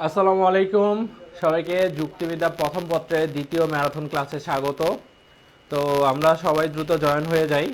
আসসালামু আলাইকুম সবাইকে যুক্তিবিদ্যা প্রথম পত্রের দ্বিতীয় ম্যারাথন ক্লাসে স্বাগত। তো আমরা সবাই দ্রুত জয়েন হয়ে যাই।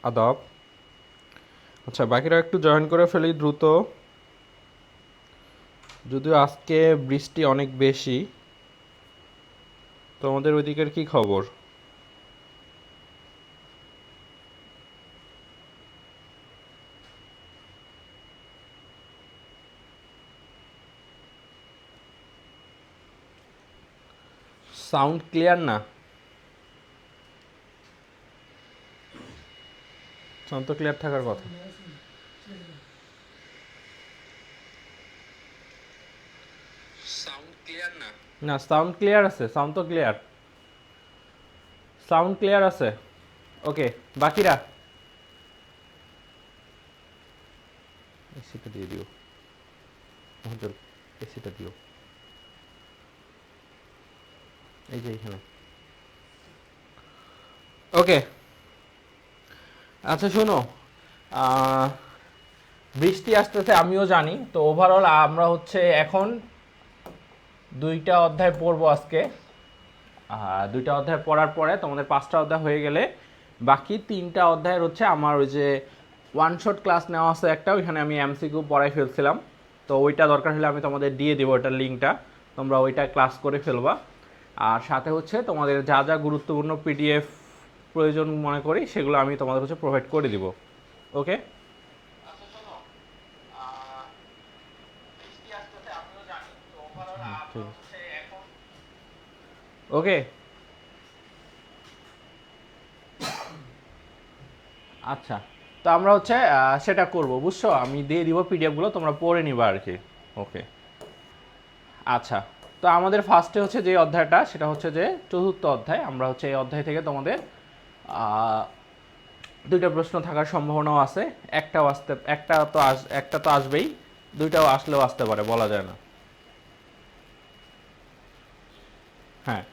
আদাব। আচ্ছা, বাকিরা একটু জয়েন করে ফেলি দ্রুত, যদিও আজকে বৃষ্টি অনেক বেশি। তো আমাদের ওইদিকের কি খবর? সাউন্ড ক্লিয়ার না? সাউন্ড তো ক্লিয়ার থাকার কথা। না, সাউন্ড ক্লিয়ার আছে, সাউন্ড তো ক্লিয়ার, সাউন্ড ক্লিয়ার আছে। ওকে, বাকিরা এসিটা দিয়ে দিও, এসিটা দিও এই যে এখানে। ওকে, আচ্ছা শোনো, বৃষ্টি আসতেছে আমিও জানি। তো ওভারঅল আমরা হচ্ছে এখন দুইটা অধ্যায় পড়বো আজকে। দুইটা অধ্যায় পড়ার পরে তোমাদের 5টা অধ্যায় হয়ে গেলে বাকি 3টা অধ্যায়ের হচ্ছে আমার ওই যে ওয়ান শট ক্লাস নেওয়া আছে একটা, ওইখানে আমি এমসিকিউ পড়াই ফেলছিলাম। তো ওইটা দরকার হলে আমি তোমাদের দিয়ে দেবো ওইটার লিঙ্কটা, তোমরা ওইটা ক্লাস করে ফেলবা। আর সাথে হচ্ছে তোমাদের যা যা গুরুত্বপূর্ণ পিডিএফ প্রয়োজন মনে করি সেগুলো আমি তোমাদের হচ্ছে প্রোভাইড করে দিব। ওকে, ওকে। আচ্ছা, তো আমরা হচ্ছে সেটা করব, বুঝছো? আমি দিয়ে দিব পিডিএফগুলো, তোমরা পড়ে নিবা আর কি। ওকে, আচ্ছা। তো আমাদের ফার্স্টে হচ্ছে যে অধ্যায়টা সেটা হচ্ছে যে চতুর্থ অধ্যায়। আমরা হচ্ছে এই অধ্যায় থেকে তোমাদের দুইটা প্রশ্ন থাকার সম্ভাবনাও আছে, একটা তো আসবেই, দুইটাও আসলেও আসতে পারে, বলা যায় না। হ্যাঁ,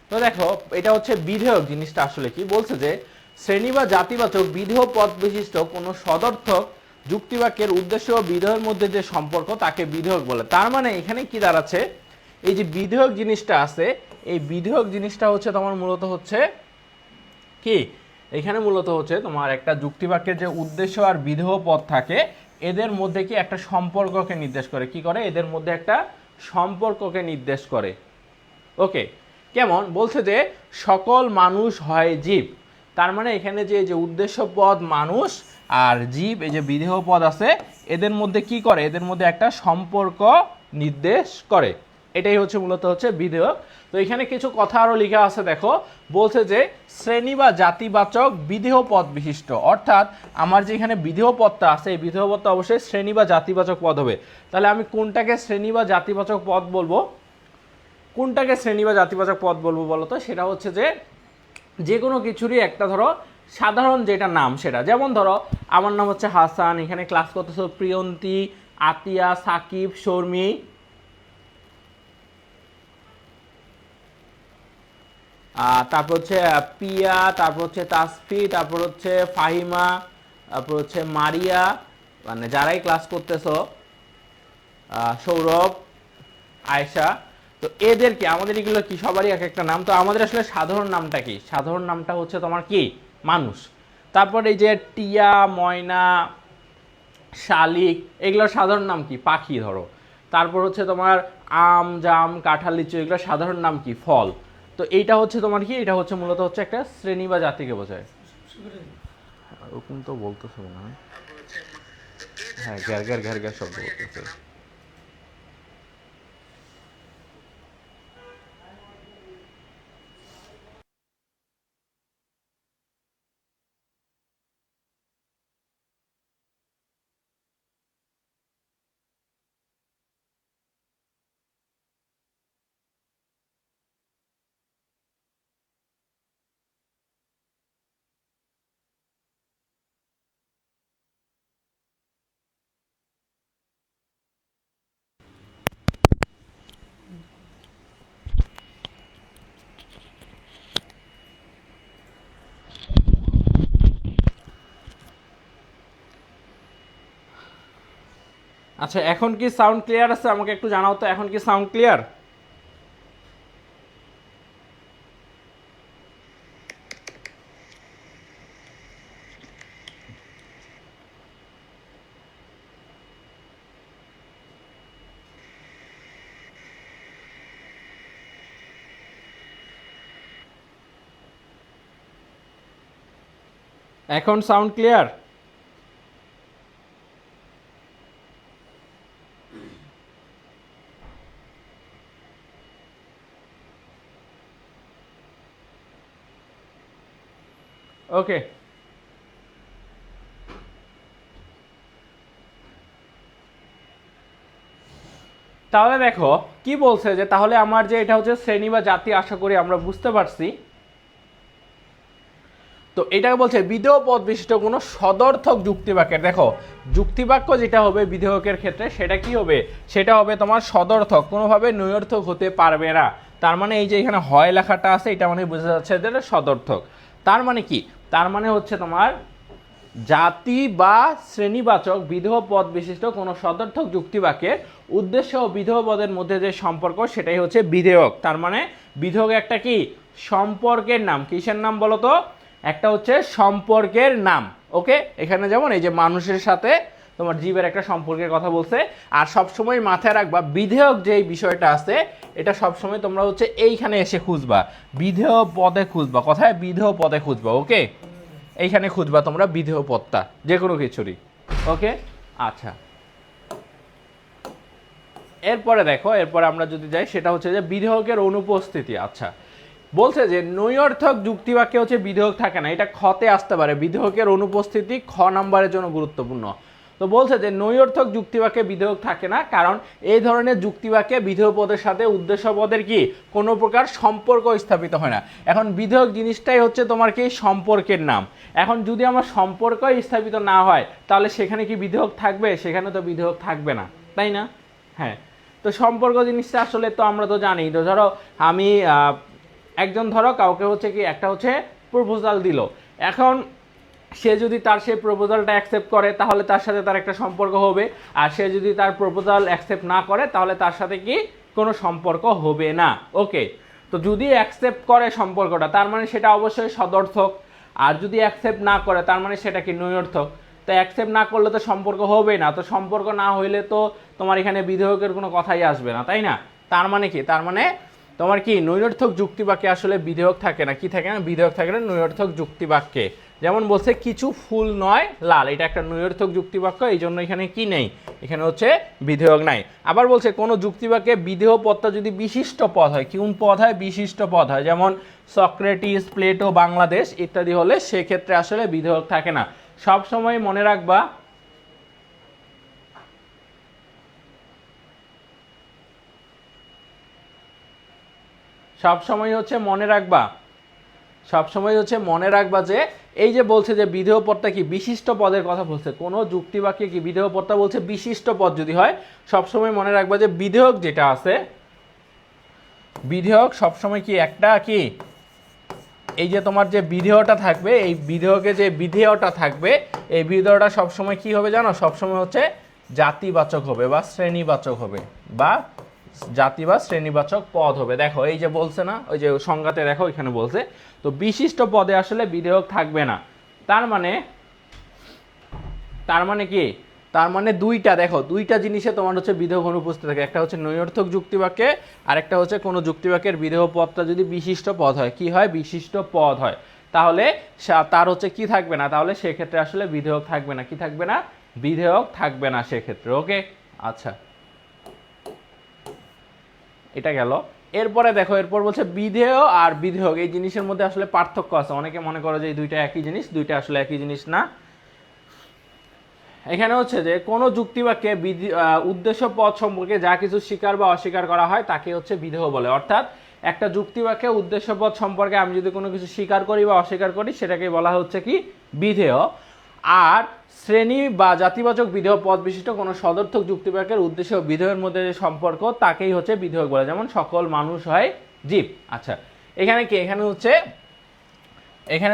তো দেখো, এটা হচ্ছে বিধেয়ক জিনিসটা আসলে কি বলছে যে শ্রেণী বা জাতিবাচক বিধেয় পদ বিশিষ্ট কোনো সদর্থক যুক্তিবাক্যের উদ্দেশ্য ও বিধেয়ের মধ্যে যে সম্পর্ক তাকে বিধেয়ক বলে। তার মানে এখানে কি দাঁড়াচ্ছে, এই যে বিধেয়ক জিনিসটা আছে, এই বিধেয়ক জিনিসটা হচ্ছে তোমার মূলত হচ্ছে কি, এখানে মূলত হচ্ছে তোমার একটা যুক্তিবাক্যের যে উদ্দেশ্য আর বিধেয় পদ থাকে এদের মধ্যে কি একটা সম্পর্ককে নির্দেশ করে। কি করে? এদের মধ্যে একটা সম্পর্ককে নির্দেশ করে। ওকে, কেমন বলছে যে সকল মানুষ হয় জীব। তার মানে এখানে যে উদ্দেশ্য পদ মানুষ আর জীব, এই যে বিধেয় পদ আছে, এদের মধ্যে কি করে? এদের মধ্যে একটা সম্পর্ক নির্দেশ করে। এটাই হচ্ছে মূলত হচ্ছে বিধেয়ক। তো এখানে কিছু কথা আরো লেখা আছে, দেখো। বলছে যে শ্রেণী বা জাতিবাচক বিধেয় পদ বিশিষ্ট, অর্থাৎ আমার যে এখানে বিধেয় পদটা আছে এই বিধেয় পদটা অবশ্যই শ্রেণী বা জাতিবাচক পদ হবে। তাহলে আমি কোনটাকে শ্রেণী বা জাতিবাচক পদ বলবো, কোনটাকে শ্রেণী বা জাতিবাচক পদ বলবো বলতো? সেটা হচ্ছে যে কোনো কিছুরই একটা ধরো সাধারণ যেটা নাম সেটা, যেমন ধরো আমার নাম হচ্ছে হাসান, এখানে ক্লাস করতেছো প্রিয়ন্তী, আতিয়া, সাকিব, শর্মী, তারপর হচ্ছে পিয়া, তারপর হচ্ছে তাসফি, তারপর হচ্ছে ফাহিমা, তারপর হচ্ছে মারিয়া, মানে যারাই ক্লাস করতেছো, সৌরভ, আয়শা। তো এদেরকে আমাদের এগুলো কি সবারই এক একটা নাম। তো আমাদের আসলে সাধারণ নামটা কি? সাধারণ নামটা হচ্ছে তোমার কি? মানুষ। তারপর এই যে টিয়া, ময়না, শালিক, এগুলোর সাধারণ নাম কি? পাখি ধরো। তারপর হচ্ছে তোমার আম, জাম, কাঁঠাল, লিচু, এগুলোর সাধারণ নাম কি? ফল। তো এইটা হচ্ছে তোমার কি, এটা হচ্ছে মূলত হচ্ছে একটা শ্রেণী বা জাতিকে বোঝায়। ওরকম তো বলতেছে মনে হয়। হ্যাঁ, ঘ্যার ঘ্যার ঘ্যার ঘ্যার শব্দ করতেছে। আচ্ছা, এখন কি সাউন্ড ক্লিয়ার আছে? আমাকে একটু জানাও তো, এখন কি সাউন্ড ক্লিয়ার? এখন সাউন্ড ক্লিয়ার? ওকে, তাহলে দেখো কি বলছে যে তাহলে আমার যে এটা হচ্ছে শ্রেণী বা জাতি, আশা করি আমরা বুঝতে পারছি। তো এটাকে বলছে বিধেয় পদ বিশিষ্ট কোনো সদর্থক যুক্তিবাক্যের, দেখো যুক্তিবাক্য যেটা হবে বিধেয়কের ক্ষেত্রে সেটা কি হবে, সেটা হবে তোমার সদর্থক, কোনোভাবে নৈর্থক হতে পারবে না। তার মানে এই যে এখানে হয় লেখাটা আছে, এটা মানে বোঝা যাচ্ছে যে এটা সদর্থক। তার মানে কি, তার মানে হচ্ছে তোমার জাতি বা শ্রেণীবাচক বিধেয় পদ বিশিষ্ট কোনো সদর্থক যুক্তিবাক্যের উদ্দেশ্য ও বিধেয় পদের মধ্যে যে সম্পর্ক সেটাই হচ্ছে বিধেয়ক। তার মানে বিধেয়ক একটা কি সম্পর্কের নাম। কিসের নাম বলো তো? একটা হচ্ছে সম্পর্কের নাম। ওকে, এখানে যেমন এই যে মানুষের সাথে তোমার জীবের একটা সম্পর্কের কথা বলছে। আর সবসময় মাথায় রাখবা বিধেয়ক যে বিষয়টা আছে এটা সবসময় তোমরা হচ্ছে এইখানে এসে খুঁজবা, বিধেয় পদে খুঁজবা। কোথায়? বিধেয় পদে খুঁজবা। ওকে, এইখানে খুঁজবা তোমরা বিধেয় পদটা যে কোনো কিছুরই। ওকে, আচ্ছা, এরপরে দেখো, এরপরে আমরা যদি যাই সেটা হচ্ছে যে বিধেয়কের অনুপস্থিতি। আচ্ছা, বলছে যে নৈর্থক যুক্তিবাক্যে হচ্ছে বিধেয়ক থাকে না, এটা খতে আসতে পারে। বিধেয়কের অনুপস্থিতি খ নাম্বারের জন্য গুরুত্বপূর্ণ। তো বলছে যে নৈর্থক যুক্তিবাক্যে বিধেয়ক থাকে না, কারণ এই ধরনের যুক্তিবাক্যে বিধেয় পদের সাথে উদ্দেশ্য পদের কি কোনো প্রকার সম্পর্ক স্থাপিত হয় না। এখন বিধেয়ক জিনিসটাই হচ্ছে তোমার কি সম্পর্কের নাম। এখন যদি আমার সম্পর্ক স্থাপিত না হয় তাহলে সেখানে কি বিধেয়ক থাকবে? সেখানে তো বিধেয়ক থাকবে না, তাই না? হ্যাঁ, তো সম্পর্ক জিনিসটা আসলে তো আমরা তো জানি। তো ধরো আমি একজন ধরো কাউকে হচ্ছে কি একটা হচ্ছে প্রপোজাল দিল, এখন সে যদি তার সেই প্রপোজালটা অ্যাকসেপ্ট করে তাহলে তার সাথে তার একটা সম্পর্ক হবে, আর সে যদি তার প্রপোজাল অ্যাকসেপ্ট না করে তাহলে তার সাথে কি কোনো সম্পর্ক হবে না। ওকে, তো যদি অ্যাকসেপ্ট করে সম্পর্কটা তার মানে সেটা অবশ্যই সদর্থক, আর যদি অ্যাকসেপ্ট না করে তার মানে সেটা কি নৈর্থক। তো অ্যাকসেপ্ট না করলে তো সম্পর্ক হবে না, তো সম্পর্ক না হইলে তো তোমার এখানে বিধেয়কের কোনো কথাই আসবে না, তাই না? তার মানে কি, তার মানে তোমার কি নৈরর্থক যুক্তিবাক্যে আসলে বিধেয়ক থাকে না। কি থাকে না? বিধেয়ক থাকে না নৈরর্থক যুক্তিবাক্যে। যেমন বলছে কিছু ফুল নয় লাল, এটা একটা নৈরর্থক যুক্তিবাক্য, এই জন্য এখানে কি নেই, এখানে হচ্ছে বিধেয়ক নাই। আবার বলছে কোনো যুক্তিবাক্যে বিধেয় পদটা যদি বিশিষ্ট পদ হয়, কোন পদ হয়? বিশিষ্ট পদ হয়, যেমন সক্রেটিস, প্লেটো, বাংলাদেশ ইত্যাদি হলে সেক্ষেত্রে আসলে বিধেয়ক থাকে না। সব সময় মনে রাখবা সবসময় হচ্ছে মনে রাখবা যে এই যে বলছে যে বিধেয় পদটা কি বিশিষ্ট পদের কথা বলছে, কোন যুক্তিবাক্যে কি বিধেয় পদটা বলছে বিশিষ্ট পদ যদি হয়, সবসময় মনে রাখবা যে বিধেয়ক যেটা আছে, বিধেয়ক সবসময় কি একটা কি এই যে তোমার যে বিধেয়টা থাকবে, এই বিধেয়কে যে বিধেয়টা থাকবে এই বিধেয়টা সবসময় কি হবে জানো? সবসময় হচ্ছে জাতিবাচক হবে বা শ্রেণীবাচক হবে, বা জাতি বা শ্রেণীবাচক পদ হবে। দেখো এই যে বলছে না, ওই যে সংজ্ঞাতে দেখো এখানে বলছে, তো বিশিষ্ট পদে আসলে বিধেয়ক থাকবে না। তার মানে কি, তার মানে দুইটা, দেখো দুইটা জিনিসে তোমার হচ্ছে বিধেয় অনুপস্থিত থাকে। একটা হচ্ছে নৈরর্থক যুক্তিবাক্যে, আর একটা হচ্ছে কোনো যুক্তিবাক্যের বিধেয় পদটা যদি বিশিষ্ট পদ হয়, কি হয়? বিশিষ্ট পদ হয়। তাহলে তার হচ্ছে কি থাকবে না, তাহলে সেক্ষেত্রে আসলে বিধেয়ক থাকবে না, কি থাকবে না, বিধেয়ক থাকবে না সেক্ষেত্রে। ওকে, আচ্ছা এটা গেল। এরপরে দেখো, এরপর বলছে বিধেয় আর বিধেয়ক এই জিনিসের মধ্যে আসলে পার্থক্য আছে। অনেকে মনে করে যে এই দুইটা একই জিনিস, দুইটা আসলে একই জিনিস না। এখানে হচ্ছে যে কোনো যুক্তিবাক্যে উদ্দেশ্য পদ সম্পর্কে যা কিছু স্বীকার বা অস্বীকার করা হয় তাকে হচ্ছে বিধেয় বলে। অর্থাৎ একটা যুক্তিবাক্যে উদ্দেশ্য পদ সম্পর্কে আমি যদি কোনো কিছু স্বীকার করি বা অস্বীকার করি সেটাকে বলা হচ্ছে কি, বিধেয়। আর শ্রেণী বা জাতিবাচক বিধেয় পদ বিশিষ্ট কোনো সদর্থক যুক্তিবাক্যের উদ্দেশ্য ও বিধেয়ের মধ্যে যে সম্পর্ক তাকেই হচ্ছে বিধেয়ক বলে। যেমন সকল মানুষ হয় জীব। আচ্ছা এখানে কি, এখানে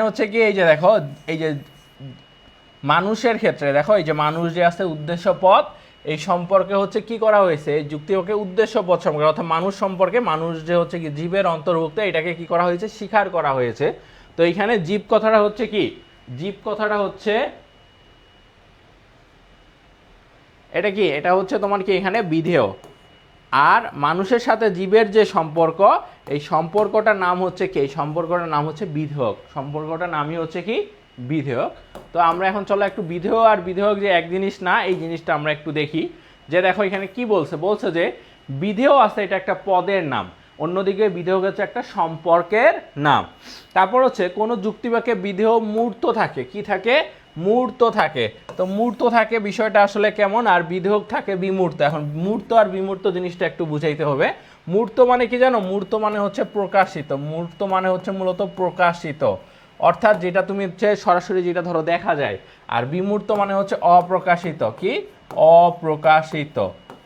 হচ্ছে কি, এই যে দেখো, এই যে মানুষের ক্ষেত্রে দেখো, এই যে মানুষ যে আছে উদ্দেশ্য পদ, এই সম্পর্কে হচ্ছে কি করা হয়েছে, যুক্তিবাক্যে উদ্দেশ্য পদ সম্পর্কে অর্থাৎ মানুষ সম্পর্কে, মানুষ যে হচ্ছে কি জীবের অন্তর্ভুক্ত, এটাকে কি করা হয়েছে, স্বীকার করা হয়েছে। তো এইখানে জীব কথাটা হচ্ছে কি, জীব কথাটা হচ্ছে এটা কি, এটা হচ্ছে তোমার কি এখানে বিধেয়। আর মানুষের সাথে জীবের যে সম্পর্ক, এই সম্পর্কটার নাম হচ্ছে কি, এই সম্পর্কটার নাম হচ্ছে বিধেয়ক। সম্পর্কটার নামই হচ্ছে কি, বিধেয়ক। তো আমরা এখন চলো একটু বিধেয় আর বিধেয়ক যে এক জিনিস না, এই জিনিসটা আমরা একটু দেখি। যে দেখো এখানে কি বলছে, বলছে যে বিধেয় আছে এটা একটা পদের নাম, অন্যদিকে বিধেয়ক হচ্ছে একটা সম্পর্কের নাম। তারপর হচ্ছে কোনো যুক্তিবাক্যে বিধেয় মূর্ত থাকে, কি থাকে, মূর্ত থাকে। তো মূর্ত থাকে বিষয়টা আসলে কেমন, আর বিধেয়ক থাকে বিমূর্ত। এখন মূর্ত আর বিমূর্ত জিনিসটা একটু বুঝাইতে হবে। মূর্ত মানে কি জানো, মূর্ত মানে হচ্ছে প্রকাশিত, মূর্ত মানে হচ্ছে মূলত প্রকাশিত, অর্থাৎ যেটা তুমি হচ্ছে সরাসরি যেটা ধরো দেখা যায়। আর বিমূর্ত মানে হচ্ছে অপ্রকাশিত, কি, অপ্রকাশিত।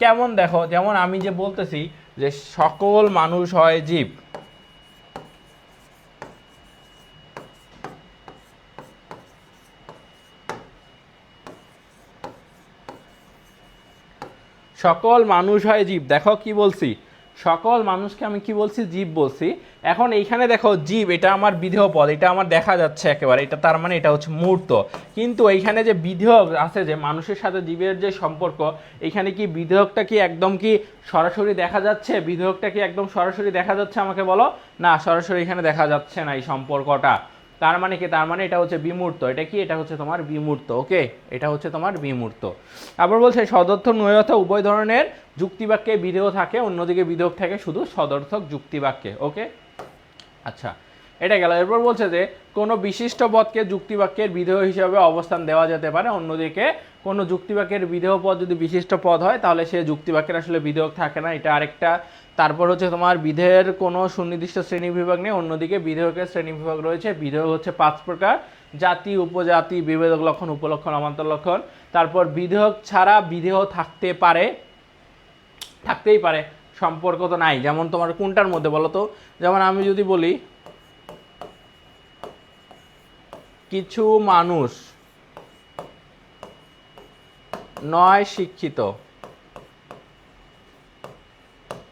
কেমন দেখো, যেমন আমি যে বলতেছি যে সকল মানুষ হয় জীব, সকল মানুষ হয় জীব। দেখো কি বলছি, সকল মানুষকে আমি কি বলছি, জীব বলছি। এখন এইখানে দেখো জীব, এটা আমার বিধেয় পদ, এটা আমার দেখা যাচ্ছে একেবারে, এটা তার মানে এটা হচ্ছে মূর্ত। কিন্তু এইখানে যে বিধেয়ক আছে, যে মানুষের সাথে জীবের যে সম্পর্ক, এইখানে কি বিধেয়কটা কি একদম কি সরাসরি দেখা যাচ্ছে, বিধেয়কটা কি একদম সরাসরি দেখা যাচ্ছে, আমাকে বলো। না, সরাসরি এখানে দেখা যাচ্ছে না এই সম্পর্কটা। তার মানে কি, তার মানে এটা হচ্ছে বিমূর্ত। এটা কি, এটা হচ্ছে তোমার বিমূর্ত। ওকে, এটা হচ্ছে তোমার বিমূর্ত। আবার বলছে সদর্থক নৈয়থক উভয় ধরনের যুক্তিবাক্যে বিধেয় থাকে, অন্যদিকে বিধেয়ক থাকে শুধু সদর্থক যুক্তিবাক্যে। ওকে, আচ্ছা এটা গেল। এরপর বলছে যে কোনো বিশিষ্ট পদকে যুক্তিবাক্যের বিধেয় হিসাবে অবস্থান দেওয়া যেতে পারে, অন্যদিকে কোনো যুক্তিবাক্যের বিধেয় পদ যদি বিশিষ্ট পদ হয় তাহলে সে যুক্তিবাক্যের আসলে বিধেয়ক থাকে না, এটা আরেকটা। তারপর হচ্ছে তোমার বিধেয়ের কোনো সুনির্দিষ্ট শ্রেণীবিভাগ নেই, অন্যদিকে বিধেয়কের শ্রেণীবিভাগ রয়েছে। বিধেয়ক হচ্ছে 5 প্রকার: জাতি, উপজাতি, বিভেদক লক্ষণ, উপলক্ষণ, অবান্তর লক্ষণ। তারপর বিধেয়ক ছাড়া বিধেয় থাকতে পারে, থাকতেই পারে, সম্পর্ক তো নাই। যেমন তোমার কোনটার মধ্যে বলো তো, যেমন আমি যদি বলি কিছু মানুষ নয় শিক্ষিত,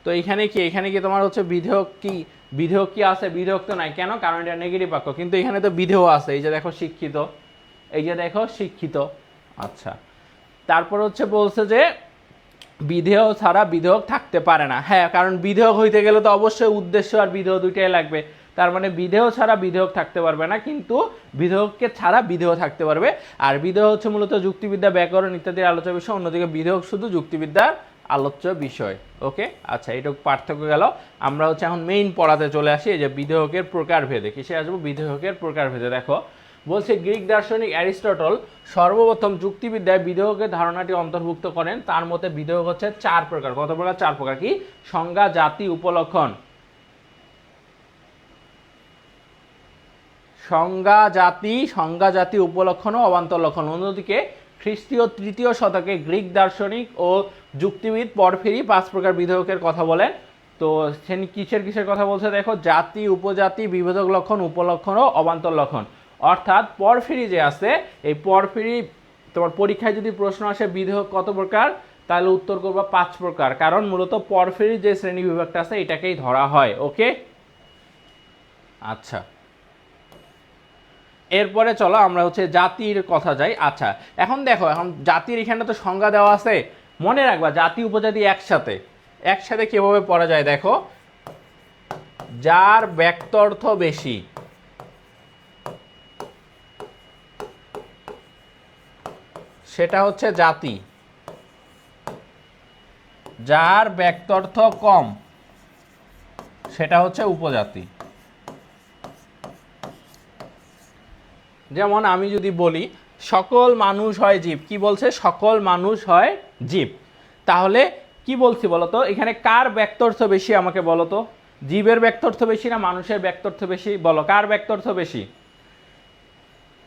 তো এখানে কি, এখানে কি তোমার হচ্ছে বিধেয়ক কি, বিধেয়ক কি আছে, বিধেয়ক তো নাই। কেন, কারণ এটা নেগেটিভ বাক্য। কিন্তু এখানে তো বিধেয় আছে, এই যে দেখো শিক্ষিত, এই যে দেখো শিক্ষিত। আচ্ছা, তারপর হচ্ছে বলছে যে বিধেয় ছাড়া বিধেয়ক থাকতে পারে না। হ্যাঁ, কারণ বিধেয়ক হইতে গেলে তো অবশ্যই উদ্দেশ্য আর বিধেয় দুইটাই লাগবে। তার মানে বিধেয় ছাড়া বিধেয়ক থাকতে পারবে না, কিন্তু বিধেয়ককে ছাড়া বিধেয় থাকতে পারবে। আর বিধেয় হচ্ছে মূলত যুক্তিবিদ্যা, ব্যাকরণ ইত্যাদির আলোচ্য বিষয়, অন্যদিকে বিধেয়ক শুধু যুক্তিবিদ্যার আলোচ্য বিষয়। ওকে, আচ্ছা এইটুকু পার্থক্য গেল। আমরা হচ্ছে এখন মেইন পড়াতে চলে আসি, এই যে বিধেয়কের প্রকারভেদে। কিসে আসবো, বিধেয়কের প্রকারভেদে। দেখো বলছে গ্রিক দার্শনিক অ্যারিস্টটল সর্বপ্রথম যুক্তিবিদ্যায় বিধেয়কের ধারণাটি অন্তর্ভুক্ত করেন। তার মতে বিধেয়ক হচ্ছে 4 প্রকার। কত প্রকার, 4 প্রকার। কি, সংজ্ঞা, জাতি, উপলক্ষণ, সংজ্ঞা জাতি উপলক্ষণ ও অবান্তর লক্ষণ। অন্যদিকে খ্রিস্টীয় 3য় শতকে গ্রিক দার্শনিক ও যুক্তিবিদ পরফিরি 5 প্রকার বিধেয়কের কথা বলেন। তো কিসের কথা বলছে দেখো, জাতি, উপজাতি, বিভেদক লক্ষণ, উপলক্ষণ ও অবান্তর লক্ষণ। অর্থাৎ পরফিরি যে আছে, এই পরফিরি তোমার পরীক্ষায় যদি প্রশ্ন আসে বিধেয়ক কত প্রকার, তাহলে উত্তর করবা 5 প্রকার। কারণ মূলত পরফিরি যে শ্রেণী বিভাগটা আছে এটাকেই ধরা হয়। ওকে, আচ্ছা এরপরে চলো আমরা হচ্ছে জাতির কথা যাই। আচ্ছা এখন দেখো, এখন জাতির এখানে তো সংজ্ঞা দেওয়া আছে। মনে রাখবা জাতি উপজাতি একসাথে কিভাবে পড়া যায়, দেখো যার ব্যক্তার্থ বেশি, সেটা হচ্ছে জাতি, যার ব্যক্তর্থ কম সেটা হচ্ছে উপজাতি। যেমন আমি যদি বলি সকল মানুষ হয় জীব, কি বলছে? সকল মানুষ হয় জীব। তাহলে কি বলছি বলতো, এখানে কার ব্যক্তর্থ বেশি আমাকে বলো তো? জীবের ব্যক্তর্থ বেশি না মানুষের ব্যক্তর্থ বেশি? বলো, কার ব্যক্তর্থ বেশি?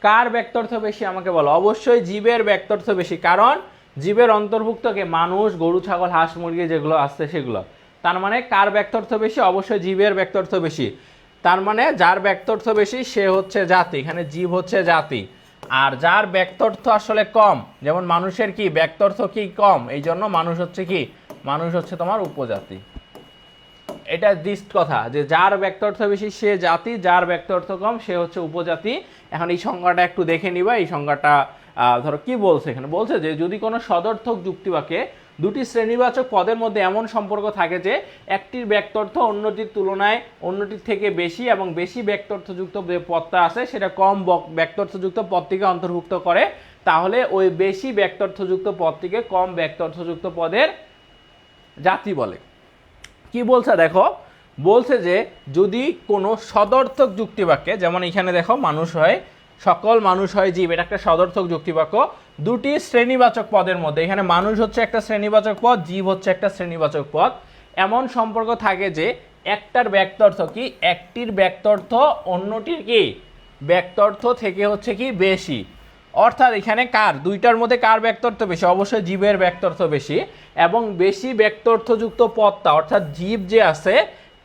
কার ব্যক্তর্থ বেশি আমাকে বলো? অবশ্যই জীবের ব্যক্তর্থ বেশি, কারণ জীবের অন্তর্ভুক্তকে মানুষ, গরু, ছাগল, হাঁস, মুরগি যেগুলো আসছে সেগুলো। তার মানে কার ব্যক্তর্থ বেশি? অবশ্যই জীবের ব্যক্তর্থ বেশি। তার মানে যার ব্যক্তর্থ বেশি সে হচ্ছে জাতি, এখানে জীব হচ্ছে জাতি। আর যার ব্যক্তর্থ আসলে কম, যেমন মানুষের কি ব্যক্তর্থ কি কম, এই জন্য মানুষ হচ্ছে কি, মানুষ হচ্ছে তোমার উপজাতি। এটা দিস্ট কথা যে যার ব্যক্তর্থ বেশি সে জাতি, যার ব্যক্তর্থ কম সে হচ্ছে উপজাতি। এখন এই সংজ্ঞাটা একটু দেখে নিবা। এই সংজ্ঞাটা ধরো কি বলছে, এখানে বলছে যে যদি কোনো সদর্থক যুক্তিবাক্যে দুটি শ্রেণীবাচক পদের মধ্যে এমন সম্পর্ক থাকে যে একটির ব্যক্তর্থ অন্যটির তুলনায় অন্যটির থেকে বেশি এবং বেশি ব্যক্তর্থযুক্ত যে পদটা আছে সেটা কম ব্যক্তর্থযুক্ত পদটিকে অন্তর্ভুক্ত করে, তাহলে ওই বেশি ব্যক্তর্থযুক্ত পদটিকে কম ব্যক্তর্থযুক্ত পদের জাতি বলে। কি বলছে দেখো, বলছে যে যদি কোনো সদর্থক যুক্তিবাক্যে, যেমন এখানে দেখো মানুষ হয়, সকল মানুষ হয় জীব, এটা একটা সদর্থক যুক্তিবাক্য, দুটি শ্রেণীবাচক পদের মধ্যে, এখানে মানুষ হচ্ছে একটা শ্রেণীবাচক পদ, জীব হচ্ছে একটা শ্রেণীবাচক পদ, এমন সম্পর্ক থাকে যে একটার ব্যক্তর্থ কি, একটির ব্যক্তর্থ অন্যটির কি ব্যক্তর্থ থেকে হচ্ছে কি বেশি। অর্থাৎ এখানে কার, দুইটার মধ্যে কার ব্যক্তর্থ বেশি? অবশ্যই জীবের ব্যক্তর্থ বেশি, এবং বেশি ব্যক্তর্থযুক্ত পদটা অর্থাৎ জীব যে আছে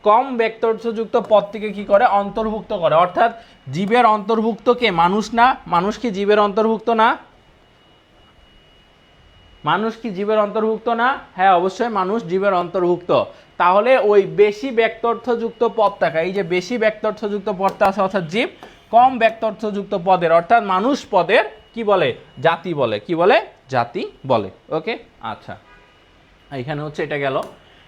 কম ব্যক্তর্থযুক্ত পদটিকে কি করে, অন্তর্ভুক্ত করে। অর্থাৎ জীবের অন্তর্ভুক্ত কে? মানুষ না? মানুষ কি জীবের অন্তর্ভুক্ত না? মানুষ কি জীবের অন্তর্ভুক্ত না? হ্যাঁ, অবশ্যই মানুষ জীবের অন্তর্ভুক্ত। তাহলে ওই বেশি ব্যক্তর্থযুক্ত পদটাকে, এই যে বেশি ব্যক্তর্থযুক্ত পদটা আছে অর্থাৎ জীব, কম ব্যক্তর্থযুক্ত পদের অর্থাৎ মানুষ পদের কি বলে? জাতি বলে। কি বলে? জাতি বলে। ওকে, আচ্ছা, এখানে হচ্ছে এটা গেল।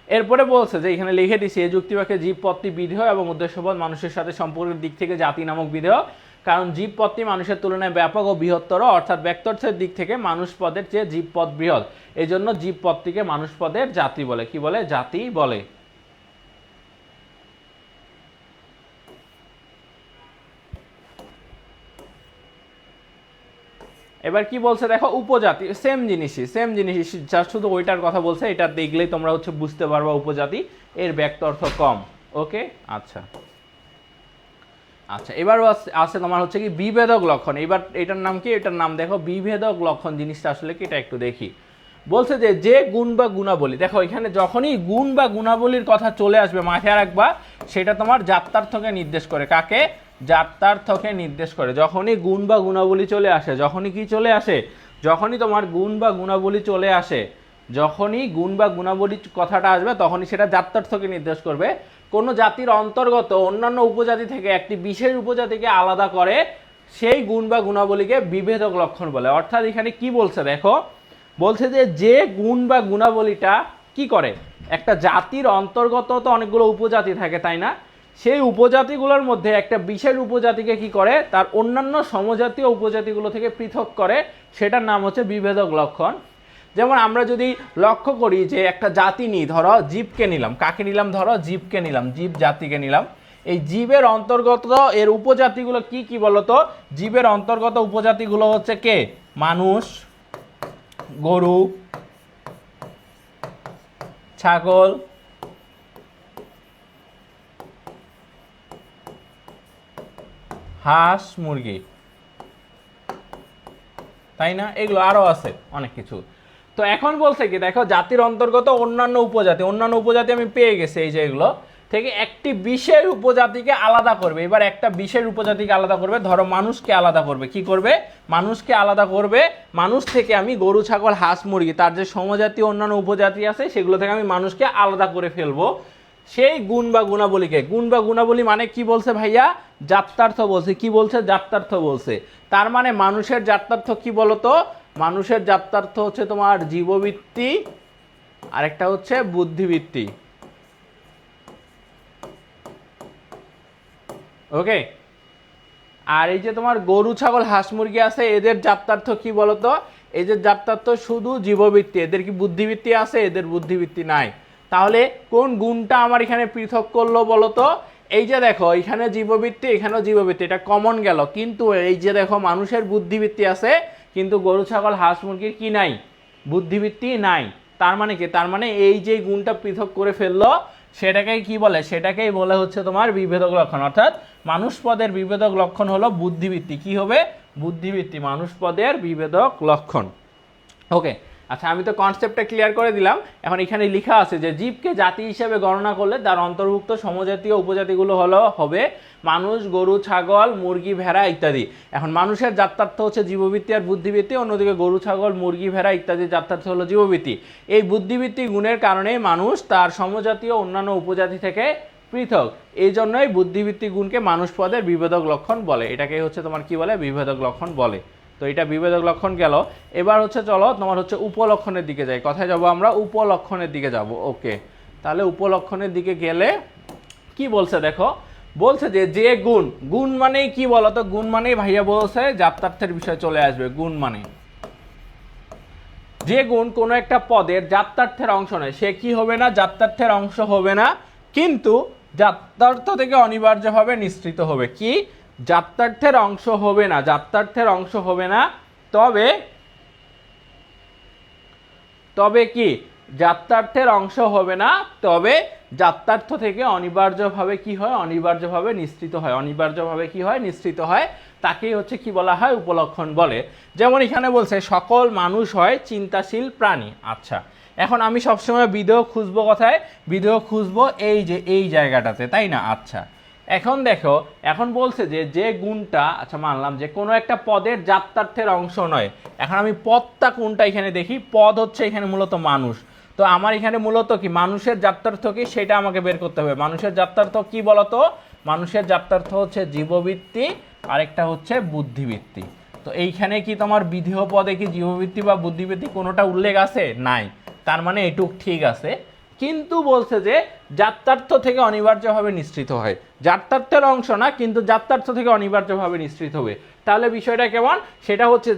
এরপরে বলছে যে এখানে লিখে দিছি এই যুক্তিবাক্যে জীব পদটি বিধেয় এবং উদ্দেশ্যপদ মানুষের সাথে সম্পর্কের দিক থেকে জাতি নামক বিধেয়, কারণ জীব পদটি মানুষের তুলনায় ব্যাপক ও বৃহত্তর, অর্থাৎ ব্যক্তর্থের দিক থেকে মানুষ পদের চেয়ে জীব পদ বৃহৎ, এই জন্য জীব পদটিকে মানুষ পদের জাতি বলে। কি বলে? জাতি বলে। এবার কি বলছে দেখো, উপজাতি সেম জিনিসই, জাস্ট শুধু ওইটার কথা বলছে, এটা দেখলেই তোমরা হচ্ছে বুঝতে পারবা উপজাতি এর ব্যক্তর্থ কম। ওকে, আচ্ছা আচ্ছা, এবার আছে তোমার হচ্ছে কি বিভেদক লক্ষণ। এবার এটার নাম কি? এটার নাম দেখো বিভেদক লক্ষণ। জিনিসটা আসলে কি এটা একটু দেখি। বলছে যে যে গুণ বা গুণাবলী, দেখো এখানে যখনই গুণ বা গুণাবলীর কথা চলে আসবে মাথায় রাখবা সেটা তোমার জাত্যার্থকে নির্দেশ করে। কাকে? জাত্যার্থকে নির্দেশ করে। যখনই গুণ বা গুণাবলী চলে আসে, যখনই কি চলে আসে, যখনই তোমার গুণ বা গুণাবলী চলে আসে, যখনই গুণ বা গুণাবলী কথাটা আসবে তখনই সেটা জাত্যার্থকে নির্দেশ করবে। কোনো জাতির অন্তর্গত অন্যান্য উপজাতি থেকে একটি বিশেষ উপজাতিকে আলাদা করে সেই গুণ বা গুণাবলীকে বিভেদক লক্ষণ বলে। অর্থাৎ এখানে কি বলছে দেখো, বলছে যে যে গুণ বা গুণাবলীটা কি করে, একটা জাতির অন্তর্গত তো অনেকগুলো উপজাতি থাকে তাই না, সেই উপজাতিগুলোর মধ্যে একটা বিশেষ উপজাতিকে কি করে তার অন্যান্য সমজাতীয় উপজাতিগুলো থেকে পৃথক করে, সেটার নাম হচ্ছে বিভেদক লক্ষণ। যেমন আমরা যদি লক্ষ্য করি যে একটা জাতি নিই, ধরো জীবকে নিলাম, কাকে নিলাম? ধরো জীবকে নিলাম, জীব জাতিকে নিলাম। এই জীবের অন্তর্গত এর উপজাতিগুলো কি কি বলতো? জীবের অন্তর্গত উপজাতিগুলো হচ্ছে কে? মানুষ, গরু, ছাগল, হাঁস, মুরগি, তাই না? এগুলো আরো আছে অনেক কিছু। তো এখন বলছে কি দেখো, জাতির অন্তর্গত অন্যান্য উপজাতি আমি পেয়ে গেছি, এই যে এগুলো থেকে একটি বিশেষ উপজাতিকে আলাদা করবে। এবার একটা বিশেষ উপজাতিকে আলাদা করবে, ধরো মানুষকে আলাদা করবে। কি করবে? মানুষকে আলাদা করবে। মানুষ থেকে আমি গরু, ছাগল, হাঁস, মুরগি, তার যে সমজাতীয় অন্যান্য উপজাতি আছে সেগুলো থেকে আমি মানুষকে আলাদা করে ফেলবো। সেই গুণ বা গুণাবলীকে, গুণ বা গুণাবলী মানে কি বলছে ভাইয়া? জাত্যার্থ বলছে। কি বলছে? জাত্যার্থ বলছে। তার মানে মানুষের জাত্যার্থ কি বলতো? মানুষের জাত্যার্থ হচ্ছে তোমার জীববৃত্তি, আরেকটা হচ্ছে বুদ্ধিবৃত্তি। ওকে, আর এই যে তোমার গরু, ছাগল, হাঁস, মুরগি আছে এদের জাত্যার্থ কি বলতো? এই যে জাত্যার্থ শুধু জীববৃত্তি, এদের কি বুদ্ধিবৃত্তি আছে? এদের বুদ্ধিবৃত্তি নাই। তাহলে কোন গুণটা আমার এখানে পৃথক করলো বলতো? এই যে দেখো এখানে জীববৃত্তি, এখানেও জীববৃত্তি, এটা কমন গেল, কিন্তু এই যে দেখো মানুষের বুদ্ধিবৃত্তি আছে কিন্তু গরু ছাগল হাঁস মুরগির কি নাই? বুদ্ধিবৃত্তি নাই। তার মানে কি? তার মানে এই যে গুণটা পৃথক করে ফেললো সেটাকেই কি বলে? সেটাকেই বলে হচ্ছে তোমার বিভেদক লক্ষণ। অর্থাৎ মানুষ পদের বিভেদক লক্ষণ হলো বুদ্ধিবৃত্তি। কি হবে? বুদ্ধিবৃত্তি, মানুষ পদের বিভেদক লক্ষণ। ওকে, আচ্ছা আমি তো কনসেপ্টটা ক্লিয়ার করে দিলাম। এখন এখানে লেখা আছে যে জীবকে জাতি হিসেবে গণনা করলে তার অন্তর্ভুক্ত সমজাতীয় উপজাতিগুলো হবে মানুষ, গরু, ছাগল, মুরগি, ভেড়া ইত্যাদি। এখন মানুষের জাত্যার্থ হচ্ছে জীববৃত্তি আর বুদ্ধিবৃত্তি, অন্যদিকে গরু, ছাগল, মুরগি, ভেড়া ইত্যাদি জাত্যার্থ হলো জীববৃত্তি। এই বুদ্ধিবৃত্তি গুণের কারণে মানুষ তার সমজাতীয় অন্যান্য উপজাতি থেকে পৃথক। এই জন্যই বুদ্ধিবৃত্তি গুণকে মানুষ পদের বিভেদক লক্ষণ বলে। এটাকে হচ্ছে তোমার কি বলে? বিভেদক লক্ষণ বলে। তো এটা বিভেদক লক্ষণ গেল। এবার হচ্ছে চলো তোমার হচ্ছে উপলক্ষণের দিকে যাই। কথায় যাব আমরা? উপলক্ষণের দিকে যাব। ওকে, তাহলে উপলক্ষণের দিকে গেলে কি বলছে দেখো, বলছে যে গুণ, গুণ মানেই কি বলতো? গুণ মানেই ভাইয়া বলছে জাত্যার্থের বিষয় চলে আসবে। গুণ মানে যে গুণ কোনো একটা পদের জাত্যার্থের অংশ নয়, সে কি হবে না? জাত্যার্থের অংশ হবে না, কিন্তু জাত্যার্থ থেকে অনিবার্যভাবে নিঃসৃত হবে। কি? জাত্যার্থের অংশ হবে না, জাত্যার্থের অংশ হবে না, তবে কি? জাত্যার্থের অংশ হবে না, তবে জাত্যার্থ থেকে অনিবার্যভাবে কি হয়? অনিবার্যভাবে নিঃসৃত হয়। অনিবার্যভাবে কি হয়? নিঃসৃত হয়। তাকেই হচ্ছে কি বলা হয়? উপলক্ষণ বলে। যেমন এখানে বলছে সকল মানুষ হয় চিন্তাশীল প্রাণী। আচ্ছা, এখন আমি সবসময় বিধেয় খুঁজবো কোথায়? বিধেয় খুঁজবো এই যে এই জায়গাটাতে, তাই না? আচ্ছা, এখন দেখো, এখন বলছে যে গুণটা, আচ্ছা মানলাম যে কোনো একটা পদের জাত্যার্থের অংশ নয়। এখন আমি পদটা কোনটা এখানে দেখি। পদ হচ্ছে এখানে মূলত মানুষ। তো আমার এখানে মূলত কি মানুষের জাত্যার্থ কি সেটা আমাকে বের করতে হবে। মানুষের জাত্যার্থ কি বলতো? মানুষের জাত্যার্থ হচ্ছে জীববৃত্তি, আরেকটা হচ্ছে বুদ্ধিবৃত্তি। তো এইখানে কি তোমার বিধেয় পদে কি জীববৃত্তি বা বুদ্ধিবৃত্তি কোনোটা উল্লেখ আছে? নাই। তার মানে এটুক ঠিক আছে, কিন্তু বলছে যে জাত্যার্থ থেকে অনিবার্যভাবে নিঃসৃত হয়। জাত্যার্থের অংশ না, কিন্তু জাত্যার্থ থেকে অনিবার্যভাবে নিঃসৃত হবে। তাহলে বিষয়টা কেমন? সেটা হচ্ছে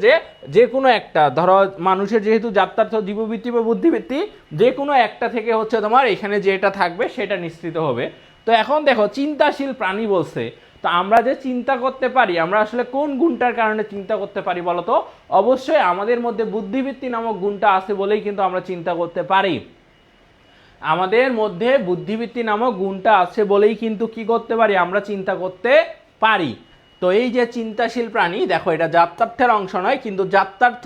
যে কোনো একটা, ধরো মানুষের যেহেতু জাত্যার্থ জীববৃত্তি বা বুদ্ধিবৃত্তি, যে কোনো একটা থেকে হচ্ছে তোমার এখানে যেটা থাকবে সেটা নিঃসৃত হবে। তো এখন দেখো চিন্তাশীল প্রাণী বলছে, তো আমরা যে চিন্তা করতে পারি, আমরা আসলে কোন গুণটার কারণে চিন্তা করতে পারি বলতো? অবশ্যই আমাদের মধ্যে বুদ্ধিবৃত্তি নামক গুণটা আছে বলেই কিন্তু আমরা চিন্তা করতে পারি। আমাদের মধ্যে বুদ্ধিবৃত্তি নামক গুণটা আছে বলেই কিন্তু কি করতে পারি? আমরা চিন্তা করতে পারি। তো এই যে চিন্তাশীল প্রাণী, দেখো এটা জাত্যার্থের অংশ নয়, কিন্তু জাত্যার্থ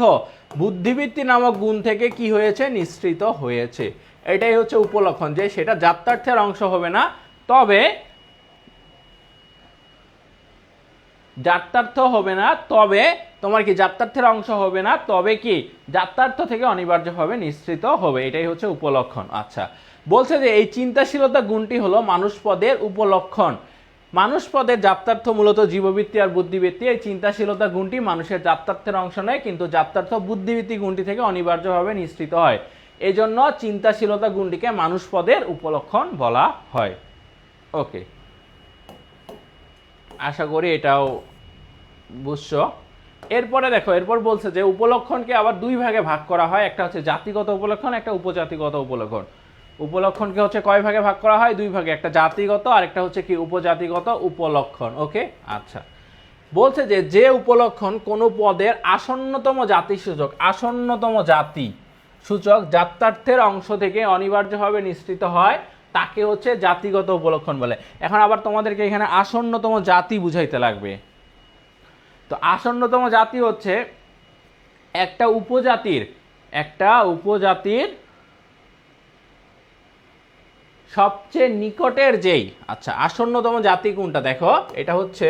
বুদ্ধিবৃত্তি নামক গুণ থেকে কি হয়েছে? নিঃসৃত হয়েছে। এটাই হচ্ছে উপলক্ষণ, যে সেটা জাত্যার্থের অংশ হবে না, তবে জাত্যার্থ হবে না, তবে তোমার কি জাত্যার্থের অংশ হবে না, তবে কি জাত্যার্থ থেকে অনিবার্যভাবে নিঃসৃত হবে। এটাই হচ্ছে উপলক্ষণ। আচ্ছা, বলছে যে এই চিন্তাশীলতা গুণটি হলো মানুষ পদের উপলক্ষণ। মানুষ পদের জাত্যার্থ মূলত জীববৃত্তি আর বুদ্ধিবৃত্তি। এই চিন্তাশীলতা গুণটি মানুষের জাত্যার্থের অংশ নয়, কিন্তু জাত্যার্থ বুদ্ধিবৃত্তি গুণটি থেকে অনিবার্যভাবে নিঃসৃত হয়। এই জন্য চিন্তাশীলতা গুণটিকে মানুষ পদের উপলক্ষণ বলা হয়। ওকে, আশা করি এটাও বুঝছো। এরপরে দেখো, এরপর বলছে যে উপলক্ষণকে আবার দুই ভাগে ভাগ করা হয়। একটা হচ্ছে জাতিগত উপলক্ষণ, একটা উপজাতিগত উপলক্ষণ। উপলক্ষণকে হচ্ছে কয় ভাগে ভাগ করা হয়? দুই ভাগে, একটা জাতিগত আর একটা হচ্ছে কি উপজাতিগত উপলক্ষণ। ওকে, আচ্ছা, বলছে যে উপলক্ষণ কোনো পদের আসন্নতম জাতি সূচক, আসন্নতম জাতি সূচক জাত্যার্থের অংশ থেকে অনিবার্যভাবে নিঃসৃত হয়, তাকে হচ্ছে জাতিগত উপলক্ষণ বলে। এখন আবার তোমাদেরকে এখানে আসন্নতম জাতি বুঝাইতে লাগবে। তো আসন্নতম জাতি হচ্ছে একটা উপজাতির সবচেয়ে নিকটের যেই, আচ্ছা আসন্নতম জাতি কোনটা? দেখো এটা হচ্ছে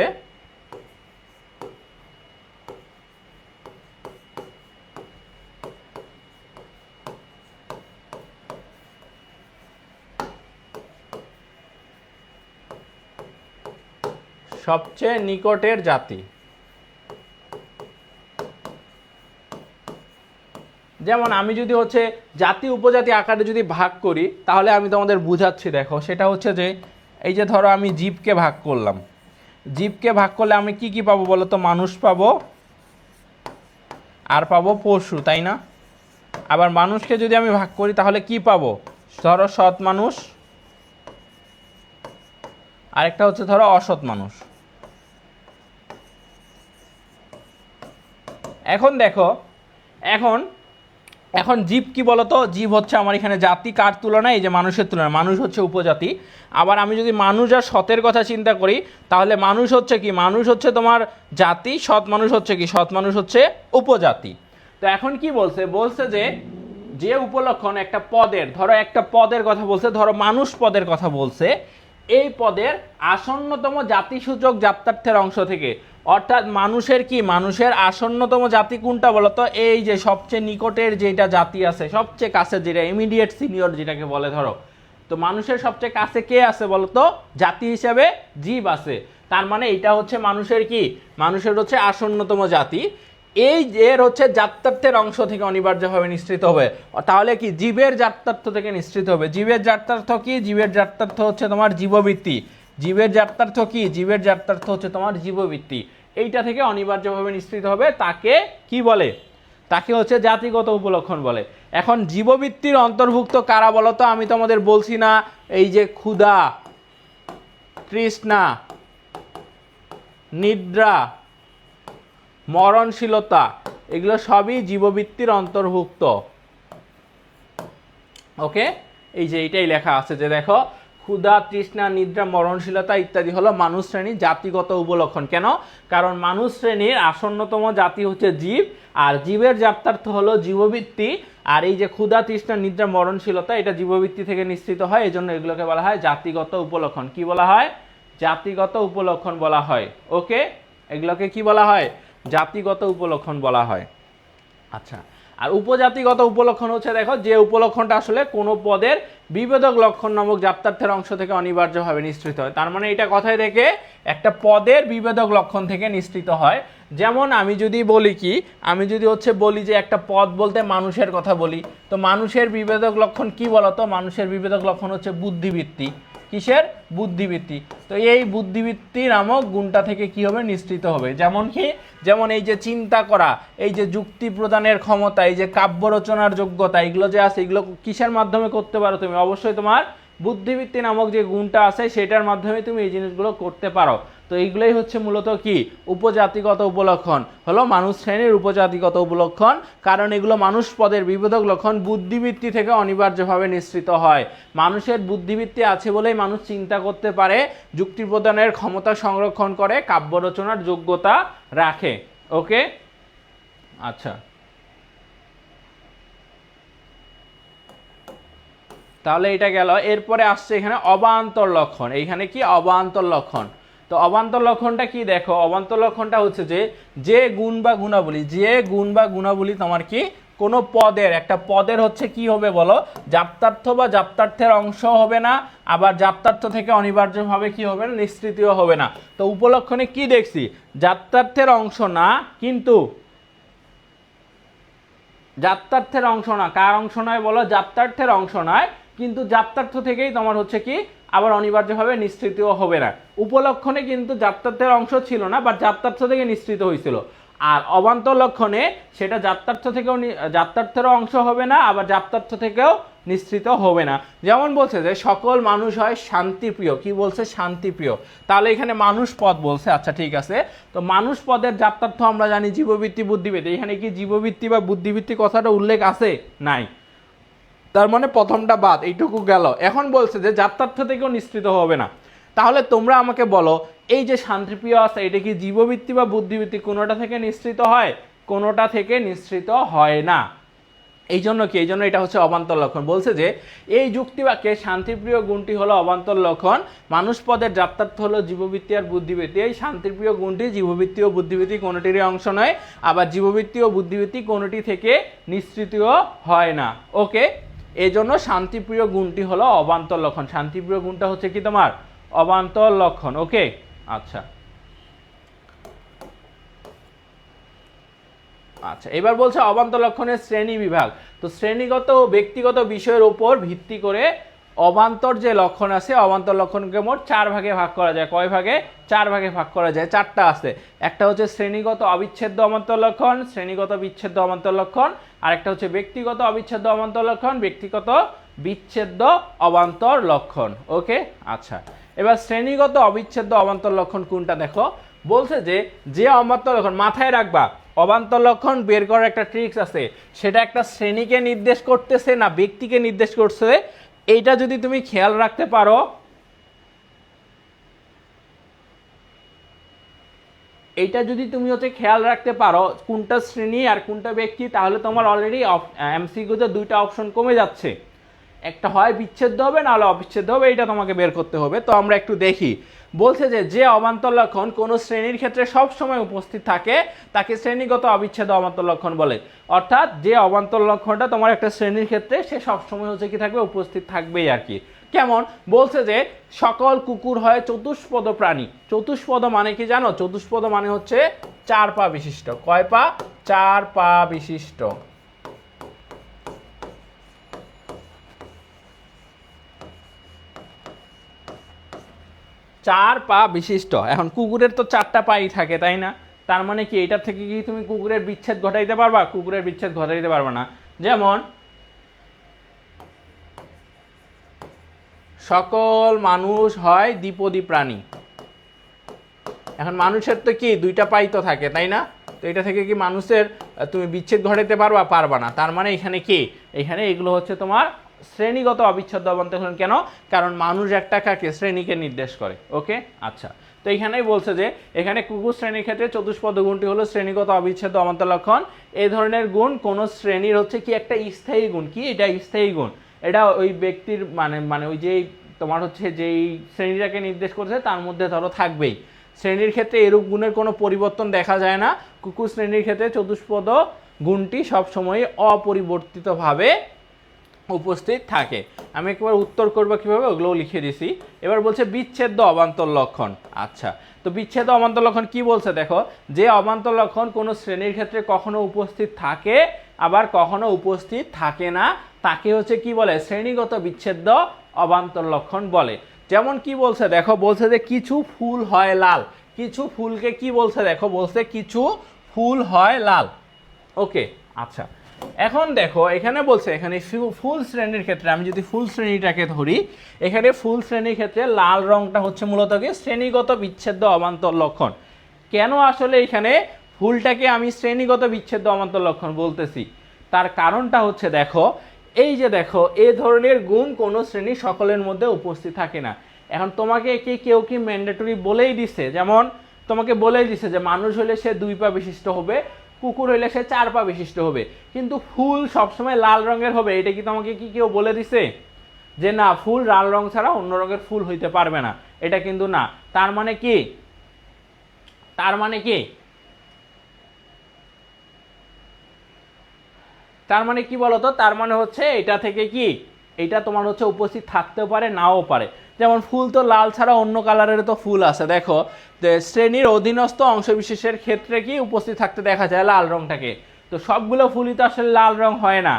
সবচেয়ে নিকটের জাতি। যেমন আমি যদি হচ্ছে জাতি উপজাতি আকারে যদি ভাগ করি, তাহলে আমি তোমাদের বুঝাচ্ছি। দেখো সেটা হচ্ছে যে এই যে ধরো আমি জীবকে ভাগ করলাম, জীবকে ভাগ করলে আমি কি কি পাবো বলো তো? মানুষ পাবো, আর পাবো পশু, তাই না? আবার মানুষকে যদি আমি ভাগ করি তাহলে কি পাবো? ধরো সৎ মানুষ, আরেকটা হচ্ছে ধরো অসৎ মানুষ। এখন দেখো, এখন এখন জীব কি বলতো? জীব হচ্ছে আমার এখানে জাতি কার তুলনায়? এই যে মানুষের তুলনায়, মানুষ হচ্ছে উপজাতি। আবার আমি যদি মানুষ আর সতের কথা চিন্তা করি তাহলে মানুষ হচ্ছে কি? মানুষ হচ্ছে তোমার জাতি, সৎ মানুষ হচ্ছে কি? সৎ মানুষ হচ্ছে উপজাতি। তো এখন কি বলছে? বলছে যে যে উপলক্ষণ একটা পদের, ধরো একটা পদের কথা বলছে, ধরো মানুষ পদের কথা বলছে, এই পদের আসন্নতম জাতিসূচক জাত্যার্থের অংশ থেকে, অর্থাৎ মানুষের কি? মানুষের আসন্নতম জাতি কোনটা বলতো? এই যে সবচেয়ে নিকটের যেটা জাতি আছে, সবচেয়ে কাছে যেটা ইমিডিয়েট সিনিয়র যেটাকে বলে, ধরো তো মানুষের সবচেয়ে কাছে কে আছে বলতো? জাতি হিসেবে জীব আছে। তার মানে এটা হচ্ছে মানুষের কি? মানুষের হচ্ছে আসন্নতম জাতি। এই এর হচ্ছে জাত্যার্থের অংশ থেকে অনিবার্যভাবে নিঃসৃত হবে। তাহলে কি? জীবের জাত্যার্থ থেকে নিঃসৃত হবে। জীবের জাত্যার্থ কি? জীবের জাত্যার্থ হচ্ছে তোমার জীববৃত্তি। জীবের জাত্যার্থ কি? জীবের জাত্যার্থ হচ্ছে তোমার জীববৃত্তি। এইটা থেকে অনিবার্যভাবে নিঃসৃত হবে। তাকে কি বলে? তাকে হচ্ছে জাতিগত উপলক্ষণ বলে। এখন জীববৃত্তির অন্তর্ভুক্ত কারা বলতো? আমি তোমাদের বলছি না এই যে ক্ষুধা, তৃষ্ণা, নিদ্রা, মরণশীলতা, এগুলো সবই জীববৃত্তির অন্তর্ভুক্ত। ওকে, এই যে এইটাই লেখা আছে যে দেখো, ক্ষুধা, তৃষ্ণা, নিদ্রা, মরণশীলতা ইত্যাদি হলো মানুষ শ্রেণীর জাতিগত উপলক্ষণ। কেন? কারণ মানুষ শ্রেণীর আসন্নতম জাতি হচ্ছে জীব, আর জীবের জাত্যার্থ হলো জীববৃত্তি। আর এই যে ক্ষুধা, তৃষ্ণা, নিদ্রা, মরণশীলতা এটা জীববৃত্তি থেকে নিঃসৃত হয়, এই জন্য এগুলোকে বলা হয় জাতিগত উপলক্ষণ। কি বলা হয়? জাতিগত উপলক্ষণ বলা হয়। ওকে, এগুলোকে কি বলা হয়? জাতিগত উপলক্ষণ বলা হয়। আচ্ছা, আর উপজাতিগত উপলক্ষণ হচ্ছে দেখো, যে উপলক্ষণটা আসলে কোনো পদের বিভেদক লক্ষণ নামক জাত্যার্থের অংশ থেকে অনিবার্যভাবে নিঃসৃত হয়। তার মানে এটা কথায় থেকে একটা পদের বিভেদক লক্ষণ থেকে নিঃসৃত হয়। যেমন আমি যদি বলি কি, আমি যদি হচ্ছে বলি যে একটা পদ বলতে মানুষের কথা বলি, তো মানুষের বিভেদক লক্ষণ কি বলতো? মানুষের বিভেদক লক্ষণ হচ্ছে বুদ্ধিবৃত্তি। কিসের? বুদ্ধিবৃত্তি। তো এই বুদ্ধিবৃত্তি নামক গুণটা থেকে কি হবে? নিঃসৃত হবে। যেমন কি? যেমন এই যে চিন্তা করা, এই যে যুক্তি প্রদানের ক্ষমতা, এই যে কাব্য রচনার যোগ্যতা, এগুলো যে আছে, এগুলো কিসের মাধ্যমে করতে পারো তুমি? অবশ্যই তোমার বুদ্ধিবৃত্তি নামক যে গুণটা আছে সেটার মাধ্যমে তুমি এই জিনিসগুলো করতে পারো। তো এইগুলোই হচ্ছে মূলত কি? উপজাতিগত উপলক্ষণ, হলো মানুষ শ্রেণীর উপজাতিগত উপলক্ষণ। কারণ এগুলো মানুষ পদের বিভেদক লক্ষণ বুদ্ধিবৃত্তি থেকে অনিবার্যভাবে নিঃসৃত হয়। মানুষের বুদ্ধিবৃত্তি আছে বলেই মানুষ চিন্তা করতে পারে, যুক্তি প্রদানের ক্ষমতা সংরক্ষণ করে, কাব্য রচনার যোগ্যতা রাখে। ওকে, আচ্ছা, তাহলে এটা গেল। এরপরে আসছে এখানে অবান্তর লক্ষণ। এইখানে কি? অবান্তর লক্ষণ। তো অবান্তর লক্ষণটা কি? দেখো, অবান্তর লক্ষণটা হচ্ছে যে গুণ বা গুণাবলী, যে গুণ বা গুণাবলী তোমার কি কোনো পদের, একটা পদের হচ্ছে কি হবে বলো? জাত্যার্থ বা জাত্যার্থের অংশ হবে না, আবার জাত্যার্থ থেকে অনিবার্যভাবে কি হবে না? নিঃসৃতও হবে না। তো উপলক্ষণে কি দেখছি? জাত্যার্থের অংশ না, কিন্তু জাত্যার্থের অংশ না। কার অংশ নয় বলো? জাত্যার্থের অংশ নয়, কিন্তু জাত্যার্থ থেকেই তোমার হচ্ছে কি আবার অনিবার্যভাবে নিঃসৃতও হবে না। উপলক্ষণে কিন্তু জাত্যার্থের অংশ ছিল না, বাট জাত্যার্থ থেকে নিঃসৃত হয়েছিল। আর অবান্তর লক্ষণে সেটা জাত্যার্থ থেকেও, জাত্যার্থেরও অংশ হবে না, আবার জাত্যার্থ থেকেও নিঃসৃত হবে না। যেমন বলছে যে সকল মানুষ হয় শান্তিপ্রিয়। কি বলছে? শান্তিপ্রিয়। তাহলে এখানে মানুষ পদ বলছে। আচ্ছা, ঠিক আছে। তো মানুষ পদের জাত্যার্থ আমরা জানি জীববৃত্তি, বুদ্ধিবৃত্তি। এখানে কি জীববৃত্তি বা বুদ্ধিবৃত্তি কথাটা উল্লেখ আছে? নাই। তার মানে প্রথমটা বাদ, এইটুকু গেল। এখন বলছে যে জাত্যার্থ থেকেও নিঃসৃত হবে না। তাহলে তোমরা আমাকে বলো, এই যে শান্তিপ্রিয় আছে, এটা কি জীববৃত্তি বা বুদ্ধিবৃত্তি কোনোটা থেকে নিঃসৃত হয়? কোনোটা থেকে নিঃসৃত হয় না। এই জন্য কি? এই জন্য এটা হচ্ছে অবান্তর লক্ষণ। বলছে যে এই যুক্তিবাক্যে শান্তিপ্রিয় গুণটি হলো অবান্তর লক্ষণ, মানুষ পদের জাত্যার্থ হলো জীববৃত্তি আর বুদ্ধিবৃত্তি। এই শান্তিপ্রিয় গুণটি জীববৃত্তি ও বুদ্ধিবৃত্তি কোনোটিরই অংশ নয়, আবার জীববৃত্তি ও বুদ্ধিবৃত্তি কোনোটি থেকে নিঃসৃতও হয় না। ওকে, এই জন্য শান্তিপ্রিয় গুণটি হলো অবান্তর লক্ষণ। শান্তিপ্রিয় গুণটা হচ্ছে কি তোমার? অবান্তর লক্ষণ। ওকে, আচ্ছা আচ্ছা, এবার বলছে অবান্তর লক্ষণের শ্রেণী বিভাগ। তো শ্রেণীগত ও ব্যক্তিগত বিষয়ের উপর ভিত্তি করে অবান্তর যে লক্ষণ আছে, অবান্তর লক্ষণকে মোট 4 ভাগে ভাগ করা যায়। কয় ভাগে? 4 ভাগে ভাগ করা যায়। 4টা আছে। একটা হচ্ছে শ্রেণীগত অবিচ্ছেদ্য অবান্তর লক্ষণ, শ্রেণীগত বিচ্ছেদ্য অবান্তর লক্ষণ, আর একটা হচ্ছে ব্যক্তিগত অবিচ্ছেদ্য অবান্তর লক্ষণ, ব্যক্তিগত বিচ্ছেদ্য অবান্তর লক্ষণ। ওকে, আচ্ছা। এবার শ্রেণীগত অবিচ্ছেদ্য অবান্তর লক্ষণ কোনটা দেখো, বলছে যে অবান্তর লক্ষণ, মাথায় রাখবা অবান্তর লক্ষণ বের করার একটা ট্রিক্স আছে, সেটা একটা শ্রেণীকে নির্দেশ করতেছে না ব্যক্তিকে নির্দেশ করছে। এইটা যদি তুমি খেয়াল রাখতে পারো, এইটা যদি তুমি হচ্ছে খেয়াল রাখতে পারো কোনটা শ্রেণী আর কোনটা ব্যক্তি, তাহলে তোমার অলরেডি এমসিকিউতে 2টা অপশন কমে যাচ্ছে। একটা হয় বিচ্ছেদ্য হবে, না হলে অবিচ্ছেদ্য হবে, এটা তোমাকে বের করতে হবে। তো আমরা একটু দেখি। বলছে যে অবান্তর লক্ষণ কোনো শ্রেণীর ক্ষেত্রে সব সময় উপস্থিত থাকে তাকে শ্রেণীগত অবিচ্ছেদ্য অবান্তর লক্ষণ বলে। অর্থাৎ যে অবান্তর লক্ষণটা তোমার একটা শ্রেণীর ক্ষেত্রে সে সব সময় হচ্ছে কি থাকবে, উপস্থিত থাকবেই আর কি। কেমন? বলছে যে সকল কুকুর হয় চতুষ্পদ প্রাণী। চতুষ্পদ মানে কি জানো? চতুষ্পদ মানে হচ্ছে 4 পা বিশিষ্ট। কয় পা? 4 পা বিশিষ্ট। 4 পা বিশিষ্ট। এখন কুকুরের তো 4টা পাই থাকে, তাই না? তার মানে কি এটা থেকে কি তুমি কুকুরের বিচ্ছেদ ঘটাইতে পারবা? কুকুরের বিচ্ছেদ ঘটাইতে পারবা না। যেমন সকল মানুষ হয় দ্বিপদী প্রাণী। এখন মানুষের তো কি 2টা পাই তো থাকে, তাই না? তো এটা থেকে কি মানুষের তুমি বিচ্ছেদ ঘটাইতে পারবা? পারবা না। তার মানে এখানে কি, এখানে এগুলো হচ্ছে তোমার শ্রেণীগত অবিচ্ছেদ্য অবান্তর লক্ষণ। কেন? কারণ মানুষ একটা কাকে শ্রেণীকে নির্দেশ করে। ওকে, আচ্ছা। তো এখানেই বলছে যে এখানে কুকুর শ্রেণীর ক্ষেত্রে চতুষ্পদ গুণটি হলো শ্রেণীগত অবিচ্ছেদ্য অবান্তর লক্ষণ। এই ধরনের গুণ কোন শ্রেণীর হচ্ছে কি একটা স্থায়ী গুণ। কি এটা? স্থায়ী গুণ। এটা ওই ব্যক্তির মানে ওই যে তোমার হচ্ছে যেই শ্রেণীটাকে নির্দেশ করছে তার মধ্যে ধরো থাকবেই। শ্রেণীর ক্ষেত্রে এরূপ গুণের কোনো পরিবর্তন দেখা যায় না। কুকুর শ্রেণীর ক্ষেত্রে চতুষ্পদ গুণটি সবসময় অপরিবর্তিতভাবে উপস্থিত থাকে। আমি একবার উত্তর করবো কিভাবে, ওগুলোও লিখে দিছি। এবার বলছে বিচ্ছেদ্য অবান্তর লক্ষণ। আচ্ছা, তো বিচ্ছেদ্য অবান্তর লক্ষণ কি বলছে দেখো, যে অবান্তর লক্ষণ কোনো শ্রেণীর ক্ষেত্রে কখনো উপস্থিত থাকে আবার কখনো উপস্থিত থাকে না, তাকে হচ্ছে কি বলে? শ্রেণীগত বিচ্ছেদ্য অবান্তর লক্ষণ বলে। যেমন কি বলছে দেখো, বলছে যে কিছু ফুল হয় লাল। কিছু ফুলকে কি বলছে দেখো, বলছে কিছু ফুল হয় লাল। ওকে, আচ্ছা। এখন দেখো এখানে বলছে, এখানে ফুল শ্রেণীর ক্ষেত্রে আমি যদি ফুল শ্রেণীটাকে ধরি, এখানে ফুল শ্রেণীর ক্ষেত্রে লাল রংটা হচ্ছে মূলত কি শ্রেণীগত বিচ্ছেদ্য অবান্তর লক্ষণ। কেন আসলে এখানে ফুলটাকে আমি শ্রেণীগত বিচ্ছেদ্য অবান্তর লক্ষণ বলতেছি, তার কারণটা হচ্ছে দেখো, এই যে দেখো এই ধরনের গুণ কোনো শ্রেণী সকলের মধ্যে উপস্থিত থাকে না। এখন তোমাকে কেউ কি ম্যান্ডেটরি বলেই দিছে, যেমন তোমাকে বলেই দিছে যে মানুষ হলে সে 2 পা বিশিষ্ট হবে, কুকুর হইলে সে 4 পা বিশিষ্ট হবে, কিন্তু ফুল সবসময় লাল রঙের হবে। এটা কি তোমাকে কি কেউ বলে দিছে যে না ফুল লাল রং ছাড়া অন্য রঙের ফুল হইতে পারবে না? এটা কিন্তু না। তার মানে কি, তার মানে কি, তার মানে কি বলতো? তার মানে হচ্ছে এটা থেকে কি, এটা তোমার হচ্ছে উপস্থিত থাকতেও পারে নাও পারে। যেমন ফুল তো লাল ছাড়া অন্য কালারের তো ফুল আছে। দেখো শ্রেণীর অধীনস্থ অংশবিশেষের ক্ষেত্রে কি উপস্থিত থাকতে দেখা যায় লাল রংটাকে। তো সবগুলো ফুলই তো আসলে লাল রং হয় না,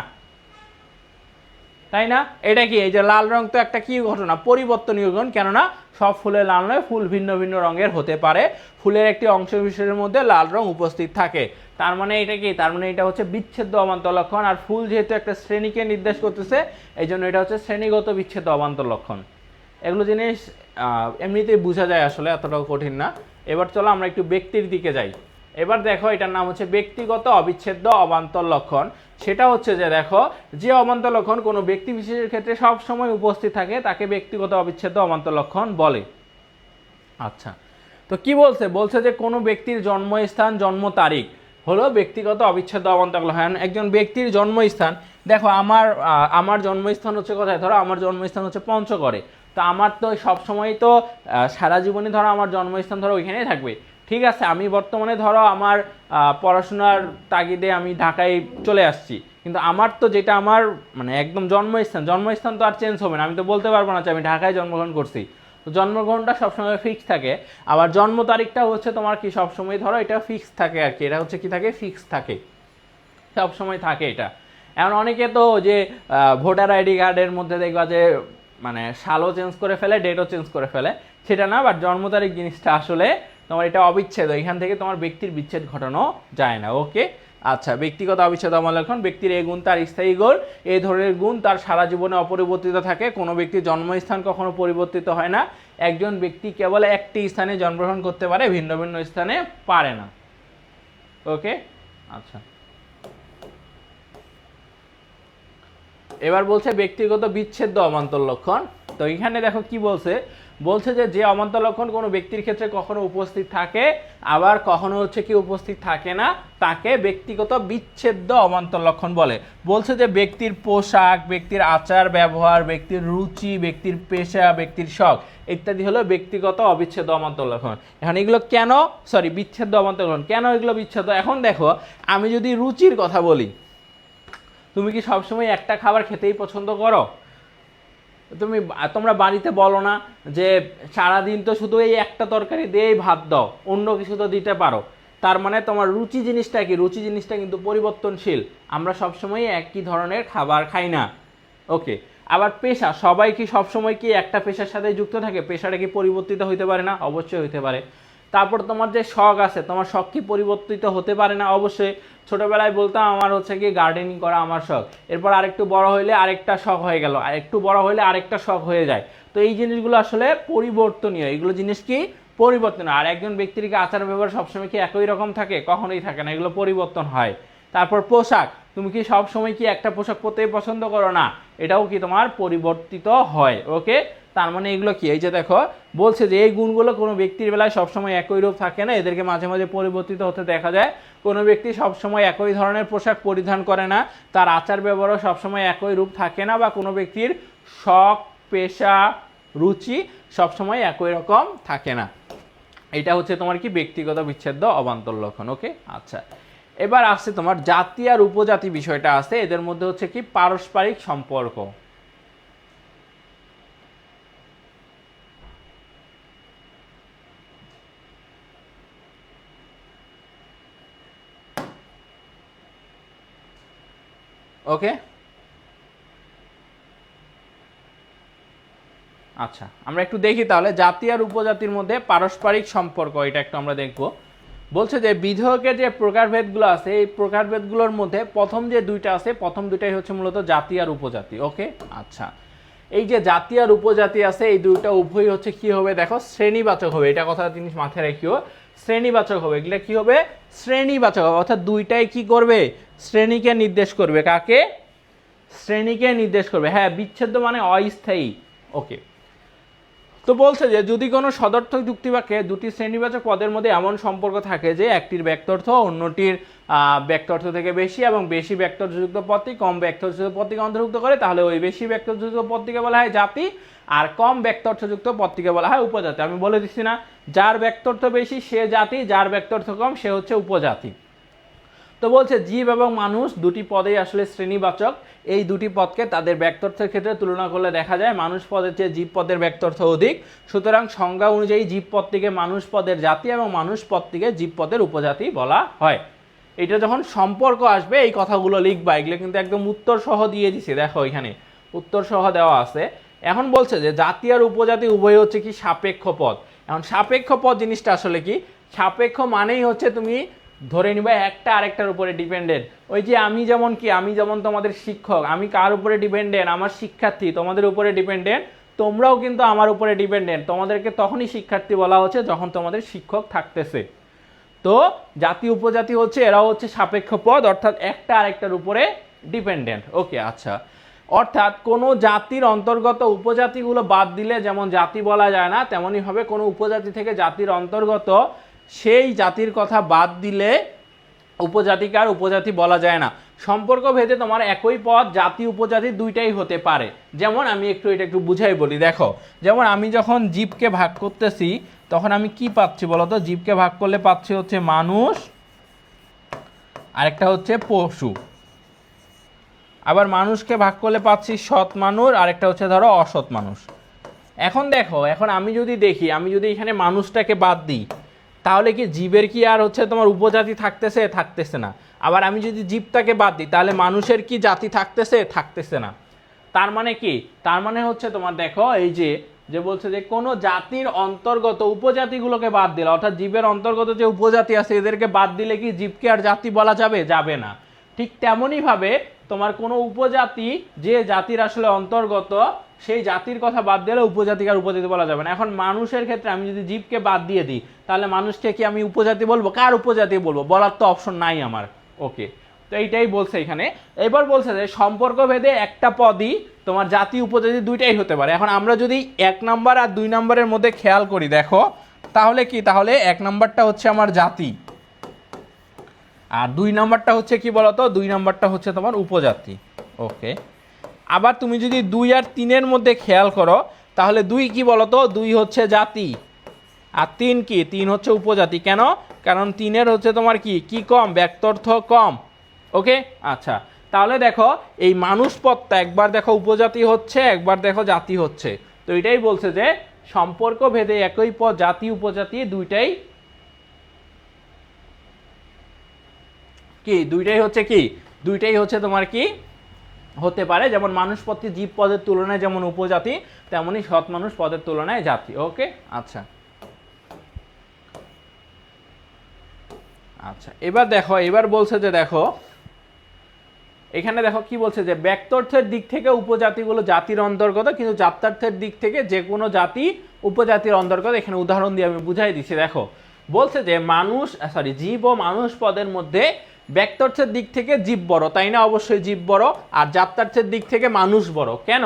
তাই না? এটা কি, এই যে লাল রং তো একটা কি ঘটনা, পরিবর্তনীয় গুণ। কেননা সব ফুলের লাল নয়, ফুল ভিন্ন ভিন্ন রঙের হতে পারে। ফুলের একটি অংশবিশেষের মধ্যে লাল রং উপস্থিত থাকে। তার মানে এটা কি, তার মানে এটা হচ্ছে বিচ্ছেদ্য অবান্তর লক্ষণ। আর ফুল যেহেতু একটা শ্রেণীকে নির্দেশ করতেছে, এই জন্য এটা হচ্ছে শ্রেণীগত বিচ্ছেদ্য অবান্তর লক্ষণ। এগুলো জিনিস এমনিতেই বোঝা যায়, আসলে এতটাও কঠিন না। এবার চলো আমরা একটু ব্যক্তির দিকে যাই। এবার দেখো এটার নাম হচ্ছে ব্যক্তিগত অবিচ্ছেদ্য অবান্তর লক্ষণ। সেটা হচ্ছে যে দেখো যে অবান্তর লক্ষণ কোনো ব্যক্তি বিশেষের ক্ষেত্রে সব সময় উপস্থিত থাকে তাকে ব্যক্তিগত অবিচ্ছেদ্য অবান্তর লক্ষণ বলে। আচ্ছা, তো কি বলছে, বলছে যে কোনো ব্যক্তির জন্মস্থান জন্ম তারিখ হলো ব্যক্তিগত অবিচ্ছেদ্য অবান্তর লক্ষণ। একজন ব্যক্তির জন্মস্থান, দেখো আমার জন্মস্থান হচ্ছে কোথায়, ধরো আমার জন্মস্থান হচ্ছে পঞ্চগড়ে। তো আমার তো সবসময় তো সারা জীবনে ধরো আমার জন্মস্থান ধরো ওইখানেই থাকবে। ঠিক আছে, আমি বর্তমানে ধরো আমার পড়াশোনার তাগিদে আমি ঢাকায় চলে আসছি, কিন্তু আমার তো যেটা আমার মানে একদম জন্মস্থান তো আর চেঞ্জ হবে না। আমি তো বলতে পারবো না যে আমি ঢাকায় জন্মগ্রহণ করছি। তো জন্মগ্রহণটা সবসময় ফিক্স থাকে। আবার জন্ম তারিখটা হচ্ছে তোমার কি সবসময় ধরো এটা ফিক্স থাকে আর কি, এটা হচ্ছে কি থাকে, ফিক্স থাকে, সবসময় থাকে এটা। এখন অনেকে তো যে ভোটার আইডি কার্ডের মধ্যে দেখবা যে মানে সালও চেঞ্জ করে ফেলে, ডেটও চেঞ্জ করে ফেলে, সেটা না। বাট জন্ম তারিখ জিনিসটা আসলে তোমার এটা অবিচ্ছেদ, এখান থেকে তোমার ব্যক্তির বিচ্ছেদ ঘটানো যায় না। ওকে, আচ্ছা, ব্যক্তিগত অবিচ্ছেদ অবলক্ষণ, ব্যক্তির এই গুণ তার স্থায়ী গুণ, এই ধরনের গুণ তার সারা জীবনে অপরিবর্তিত থাকে। কোনো ব্যক্তির জন্মস্থান কখনো পরিবর্তিত হয় না। একজন ব্যক্তি কেবল একটি স্থানে জন্মগ্রহণ করতে পারে, ভিন্ন ভিন্ন স্থানে পারে না। ওকে, আচ্ছা, এবার বলছে ব্যক্তিগত বিচ্ছেদ্য অবান্তর লক্ষণ। তো এখানে দেখো কি বলছে, বলছে যে অবান্তর লক্ষণ কোনো ব্যক্তির ক্ষেত্রে কখনো উপস্থিত থাকে, আবার কখনো হচ্ছে কি উপস্থিত থাকে না, তাকে ব্যক্তিগত বিচ্ছেদ্য অবান্তর লক্ষণ বলে। বলছে যে ব্যক্তির পোশাক, ব্যক্তির আচার ব্যবহার, ব্যক্তির রুচি, ব্যক্তির পেশা, ব্যক্তির শখ ইত্যাদি হলো ব্যক্তিগত অবিচ্ছেদ্য অবান্তর লক্ষণ। এখন এগুলো কেন, সরি, বিচ্ছেদ্য অবান্তর লক্ষণ কেন এগুলো বিচ্ছেদ্য? এখন দেখো, আমি যদি রুচির কথা বলি, তুমি কি সবসময় একটা খাবার খেতেই পছন্দ করো? তোমরা বাড়িতে বলো না যে সারাদিন তো শুধু এই একটা তরকারি দিয়েই ভাত দাও, অন্য কিছু তো দিতে পারো। তার মানে তোমার রুচি জিনিসটা কি? রুচি জিনিসটা কিন্তু পরিবর্তনশীল, আমরা সবসময় একই ধরনের খাবার খাই না। ওকে, আবার পেশা, সবাই কি সবসময় কি একটা পেশার সাথে যুক্ত থাকে? পেশাটা কি পরিবর্তিত হইতে পারে না? অবশ্যই হইতে পারে। তারপর তোমার যে শখ আছে, তোমার শখ কি পরিবর্তিত হতে পারে না? অবশ্যই। ছোটবেলায় বলতাম আমার হচ্ছে কি গার্ডেনিং করা আমার শখ, এরপর আরেকটু বড় হইলে আরেকটা শখ হয়ে গেল, আরেকটু বড় হইলে আরেকটা শখ হয়ে যায়। তো এই জিনিসগুলো আসলে পরিবর্তনীয়, এগুলো জিনিস কি পরিবর্তন। আর একজন ব্যক্তির কি আচার ব্যবহার সবসময় কি একই রকম থাকে? কখনোই থাকে না, এগুলো পরিবর্তন হয়। তারপর পোশাক, তুমি কি সব সময় কি একটা পোশাক পরতেই পছন্দ করো? না, এটাও কি তোমার পরিবর্তিত হয়। ওকে, তার মানে এগুলো কি, এই যে দেখো বলছে যে এই গুণগুলো কোনো ব্যক্তির বেলায় সবসময় একই রূপ থাকে না, এদেরকে মাঝে মাঝে পরিবর্তিত হতে দেখা যায়। কোনো ব্যক্তি সবসময় একই ধরনের পোশাক পরিধান করে না, তার আচার ব্যবহারও সবসময় একই রূপ থাকে না, বা কোনো ব্যক্তির শখ, পেশা, রুচি সবসময় একই রকম থাকে না। এটা হচ্ছে তোমার কি ব্যক্তিগত বিচ্ছেদ্য অবান্তর লক্ষণ। ওকে, আচ্ছা, এবার আসছে তোমার জাতি আর উপজাতি বিষয়টা আছে, এদের মধ্যে হচ্ছে কি পারস্পরিক সম্পর্ক। ওকে, আচ্ছা, আমরা একটু দেখি তাহলে জাতি আর উপজাতির মধ্যে পারস্পরিক সম্পর্ক, এটা একটু আমরা দেখব। বলছে যে বিধেয়কের যে প্রকারভেদগুলো আছে, এই প্রকারভেদগুলোর মধ্যে প্রথম যে দুইটা আছে, প্রথম দুইটাই হচ্ছে মূলত জাতি আর উপজাতি। ওকে, আচ্ছা, এই যে জাতি আর উপজাতি আছে, এই দুইটা উভয়ই হচ্ছে কি হবে দেখো, শ্রেণীবাচক হবে। এটা কথা জিনিস মাথায় রাখিও, শ্রেণীবাচক হবে। এগুলো কি হবে? শ্রেণীবাচক হবে, অর্থাৎ দুইটাই কি করবে? শ্রেণীকে নির্দেশ করবে। কাকে? শ্রেণীকে নির্দেশ করবে। হ্যাঁ, বিচ্ছেদ্য মানে অস্থায়ী। ওকে, তো বলছে যে যদি কোনো সদর্থক যুক্তিবাক্যে দুটি শ্রেণীবাচক পদের মধ্যে এমন সম্পর্ক থাকে যে একটির ব্যক্তার্থ অন্যটির ব্যক্তার্থ থেকে বেশি, এবং বেশি ব্যক্তার্থযুক্ত পদটি কম ব্যক্তার্থযুক্ত পদটিকে অন্তর্ভুক্ত করে, তাহলে ওই বেশি ব্যক্তার্থযুক্ত পদটিকে বলা হয় জাতি, আর কম ব্যক্তার্থযুক্ত পদটিকে বলা হয় উপজাতি। আমি বলে দিচ্ছি না, যার ব্যক্তার্থ বেশি সে জাতি, যার ব্যক্তার্থ কম সে হচ্ছে উপজাতি। তো বলছে জীব এবং মানুষ দুটি পদেই আসলে শ্রেণীবাচক। এই দুটি পদকে তাদের ব্যক্তার্থের ক্ষেত্রে তুলনা করলে দেখা যায় মানুষ পদের চেয়ে জীব পদের ব্যক্তার্থ অধিক। সুতরাং সংজ্ঞা অনুযায়ী জীব পদটিকে মানুষ পদের জাতি এবং মানুষ পদটিকে জীব পদের উপজাতি বলা হয়। এটা যখন সম্পর্ক আসবে এই কথাগুলো লিখবা, এগুলো কিন্তু একদম উত্তর সহ দিয়ে দিছে, দেখো এখানে উত্তর সহ দেওয়া আছে। এখন বলছে যে জাতি আর উপজাতি উভয় হচ্ছে কি সাপেক্ষ পদ। এখন সাপেক্ষ পদ জিনিসটা আসলে কি? সাপেক্ষ মানেই হচ্ছে তুমি ধরে নিবা একটা আরেকটার উপরে ডিপেন্ডেন্ট। ওই যে আমি যেমন কি, আমি যেমন তোমাদের শিক্ষক, আমি কার উপরে ডিপেন্ডেন্ট? আমার শিক্ষার্থী তোমাদের উপরে ডিপেন্ডেন্ট, তোমরাও কিন্তু আমার উপরে ডিপেন্ডেন্ট। তোমাদেরকে তখনই শিক্ষার্থী বলা হচ্ছে যখন তোমাদের শিক্ষক থাকতেছে। তো জাতি উপজাতি হচ্ছে এরাও হচ্ছে সাপেক্ষ পদ, অর্থাৎ একটা আরেকটার উপরে ডিপেন্ডেন্ট। ওকে, আচ্ছা, অর্থাৎ কোনো জাতির অন্তর্গত উপজাতিগুলো বাদ দিলে যেমন জাতি বলা যায় না, তেমনই ভাবে কোনো উপজাতি থেকে জাতির অন্তর্গত সেই জাতির কথা বাদ দিলে উপজাতিকে আর উপজাতি বলা যায় না। সম্পর্ক ভেদে তোমার একই পদ জাতি উপজাতি দুইটাই হতে পারে। যেমন আমি এটা একটু বুঝাই বলি, দেখো, যেমন আমি যখন জীবকে ভাগ করতেছি তখন আমি কি পাচ্ছি বলো তো? জীবকে ভাগ করলে পাচ্ছি হচ্ছে মানুষ, আরেকটা হচ্ছে পশু। আবার মানুষকে ভাগ করলে পাচ্ছি সৎ মানুষ, আরেকটা হচ্ছে ধরো অসৎ মানুষ। এখন দেখো, এখন আমি যদি দেখি, আমি যদি এখানে মানুষটাকে বাদ দিই, তাহলে কি জীবের কি আর হচ্ছে তোমার উপজাতি থাকতেছে? থাকতেছে না। আবার আমি যদি জীবটাকে বাদ দিই, তাহলে মানুষের কি জাতি থাকতেছে? থাকতেছে না। তার মানে কি, তার মানে হচ্ছে তোমার দেখো এই যে যে বলছে যে কোনো জাতির অন্তর্গত উপজাতিগুলোকে বাদ দিলে, অর্থাৎ জীবের অন্তর্গত যে উপজাতি আছে এদেরকে বাদ দিলে কি জীবকে আর জাতি বলা যাবে? যাবে না। ঠিক তেমনই ভাবে তোমার কোনো উপজাতি যে জাতির আসলে অন্তর্গত সেই জাতির কথা বাদ দিলে উপজাতিকে আর উপজাতি বলা যাবে না। এখন মানুষের ক্ষেত্রে আমি যদি জীবকে বাদ দিয়ে দিই তাহলে মানুষকে কি আমি উপজাতি বলবো? কার উপজাতি বলবো? বলার তো অপশন নাই আমার। ওকে, তো এইটাই বলছে এখানে। এবার বলছে যে সম্পর্ক ভেদে একটা পদই তোমার জাতি উপজাতি দুইটাই হতে পারে। এখন আমরা যদি 1 নাম্বার আর 2 নাম্বারের মধ্যে খেয়াল করি দেখো তাহলে কি, তাহলে 1 নাম্বারটা হচ্ছে আমার জাতি আর 2 নাম্বারটা হচ্ছে কি বলতো? 2 নাম্বারটা হচ্ছে তোমার উপজাতি। ওকে, আবার তুমি যদি 2 আর 3-এর মধ্যে খেয়াল করো তাহলে 2 কি বলতো? 2 হচ্ছে জাতি আর 3 কি? 3 হচ্ছে উপজাতি। কেন? কারণ 3-এর হচ্ছে তোমার কি কি কম? ব্যক্তার্থ কম। ওকে, আচ্ছা, তাহলে দেখো এই মানুষ পদটা একবার দেখো উপজাতি হচ্ছে, একবার দেখো জাতি হচ্ছে। তো এটাই বলছে যে সম্পর্ক ভেদে একই পদ জাতি উপজাতি দুইটাই কি? দুইটাই হচ্ছে কি? দুইটাই হচ্ছে তোমার কি হতে পারে। যেমন মানুষ পদটি জীব পদের তুলনায় যেমন উপজাতি, তেমনি সৎ মানুষ পদের তুলনায় জাতি। ওকে, আচ্ছা আচ্ছা, এবার দেখো, এবার বলছে যে দেখো এখানে দেখো কি বলছে যে ব্যক্তার্থের দিক থেকে উপজাতিগুলো জাতির অন্তর্গত, কিন্তু জাত্যার্থের দিক থেকে যে কোনো জাতি উপজাতির অন্তর্গত। এখানে উদাহরণ দিয়ে আমি বুঝাই দিচ্ছি। দেখো বলছে যে মানুষ জীব ও মানুষ পদের মধ্যে ব্যক্তার্থের দিক থেকে জীব বড়, তাই না? অবশ্যই জীব বড়। আর জাত্যার্থের দিক থেকে মানুষ বড়। কেন?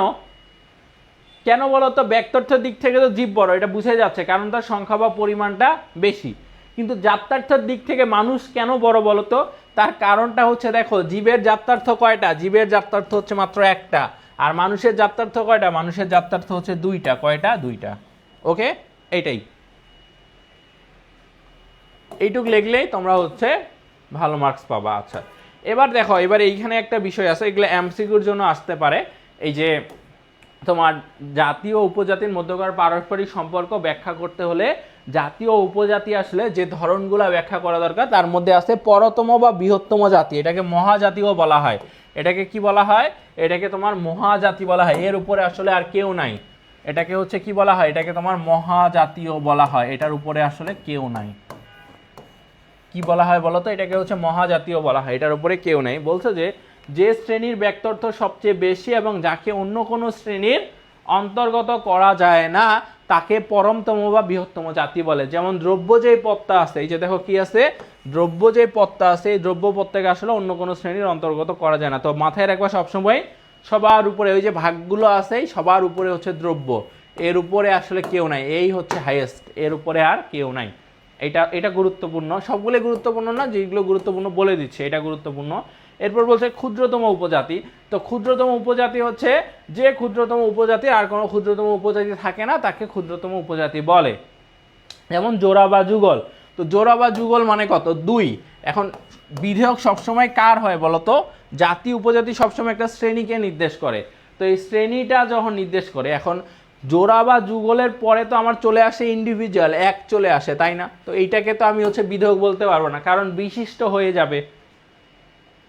কেন বলো তো? ব্যক্তার্থের দিক থেকে তো জীব বড়, এটা বুঝে যাচ্ছে, কারণ তার সংখ্যা বা পরিমাণটা বেশি। কিন্তু জাত্যার্থের দিক থেকে মানুষ কেন বড় বলো তো? তার কারণটা হচ্ছে দেখো জীবের জাত্যার্থ কয়টা? জীবের জাত্যার্থ হচ্ছে মাত্র একটা। আর মানুষের জাত্যার্থ কয়টা? মানুষের জাত্যার্থ হচ্ছে দুইটা। কয়টা? দুইটা। ওকে, এইটাই, এইটুক লিখলেই তোমরা হচ্ছে ভালো মার্কস পাবা। আচ্ছা, এবার দেখো, এবার এইখানে একটা বিষয় আছে, এগুলো এমসিকিউর জন্য আসতে পারে। এই যে তোমার জাতি ও উপজাতির মধ্যকার পারস্পরিক সম্পর্ক ব্যাখ্যা করতে হলে জাতি ও উপজাতি আসলে যে ধরনগুলো ব্যাখ্যা করা দরকার তার মধ্যে আছে পরতম বা বৃহত্তম জাতি, এটাকে মহাজাতিও বলা হয়। এটাকে কি বলা হয়? এটাকে তোমার মহাজাতি বলা হয়। এর উপরে আসলে আর কেউ নাই। এটাকে হচ্ছে কি বলা হয়? এটাকে তোমার মহাজাতিও বলা হয়। এটার উপরে আসলে কেউ নাই। কি বলা হয় বলো তো? এটাকে হচ্ছে মহাজাতীয় বলা হয়। এটার উপরে কেউ নেই। বলছে যে যে শ্রেণীর ব্যক্তার্থ সবচেয়ে বেশি এবং যাকে অন্য কোনো শ্রেণীর অন্তর্গত করা যায় না তাকে পরমতম বা বৃহত্তম জাতি বলে। যেমন দ্রব্য যে পদটা আছে, এই যে দেখো কি আছে, দ্রব্য যে পদটা আছে, এই দ্রব্য পদটাকে আসলে অন্য কোনো শ্রেণীর অন্তর্গত করা যায় না। তো মাথায় রাখবা সবসময় সবার উপরে ওই যে ভাগগুলো আছে সবার উপরে হচ্ছে দ্রব্য, এর উপরে আসলে কেউ নাই। এই হচ্ছে হাইয়েস্ট, এর উপরে আর কেউ নাই। এটা এটা গুরুত্বপূর্ণ। সবগুলো গুরুত্বপূর্ণ না, যেগুলো গুরুত্বপূর্ণ বলে দিচ্ছে, এটা গুরুত্বপূর্ণ। এরপর বলছে ক্ষুদ্রতম উপজাতি। তো ক্ষুদ্রতম উপজাতি হচ্ছে যে ক্ষুদ্রতম উপজাতি আর কোনো ক্ষুদ্রতম উপজাতি থাকে না তাকে ক্ষুদ্রতম উপজাতি বলে। যেমন জোড়া বা যুগল। তো জোড়া বা যুগল মানে কত? 2। এখন বিধেয়ক সবসময় কার হয় বলতো? জাতি উপজাতি সবসময় একটা শ্রেণীকে নির্দেশ করে। তো এই শ্রেণীটা যখন নির্দেশ করে, এখন জোড়া বা যুগলের পরে তো আমার চলে আসে ইন্ডিভিজুয়াল, এক চলে আসে, তাই না? তো এইটাকে তো আমি হচ্ছে বিধেয়ক বলতে পারবো না, কারণ বিশিষ্ট হয়ে যাবে।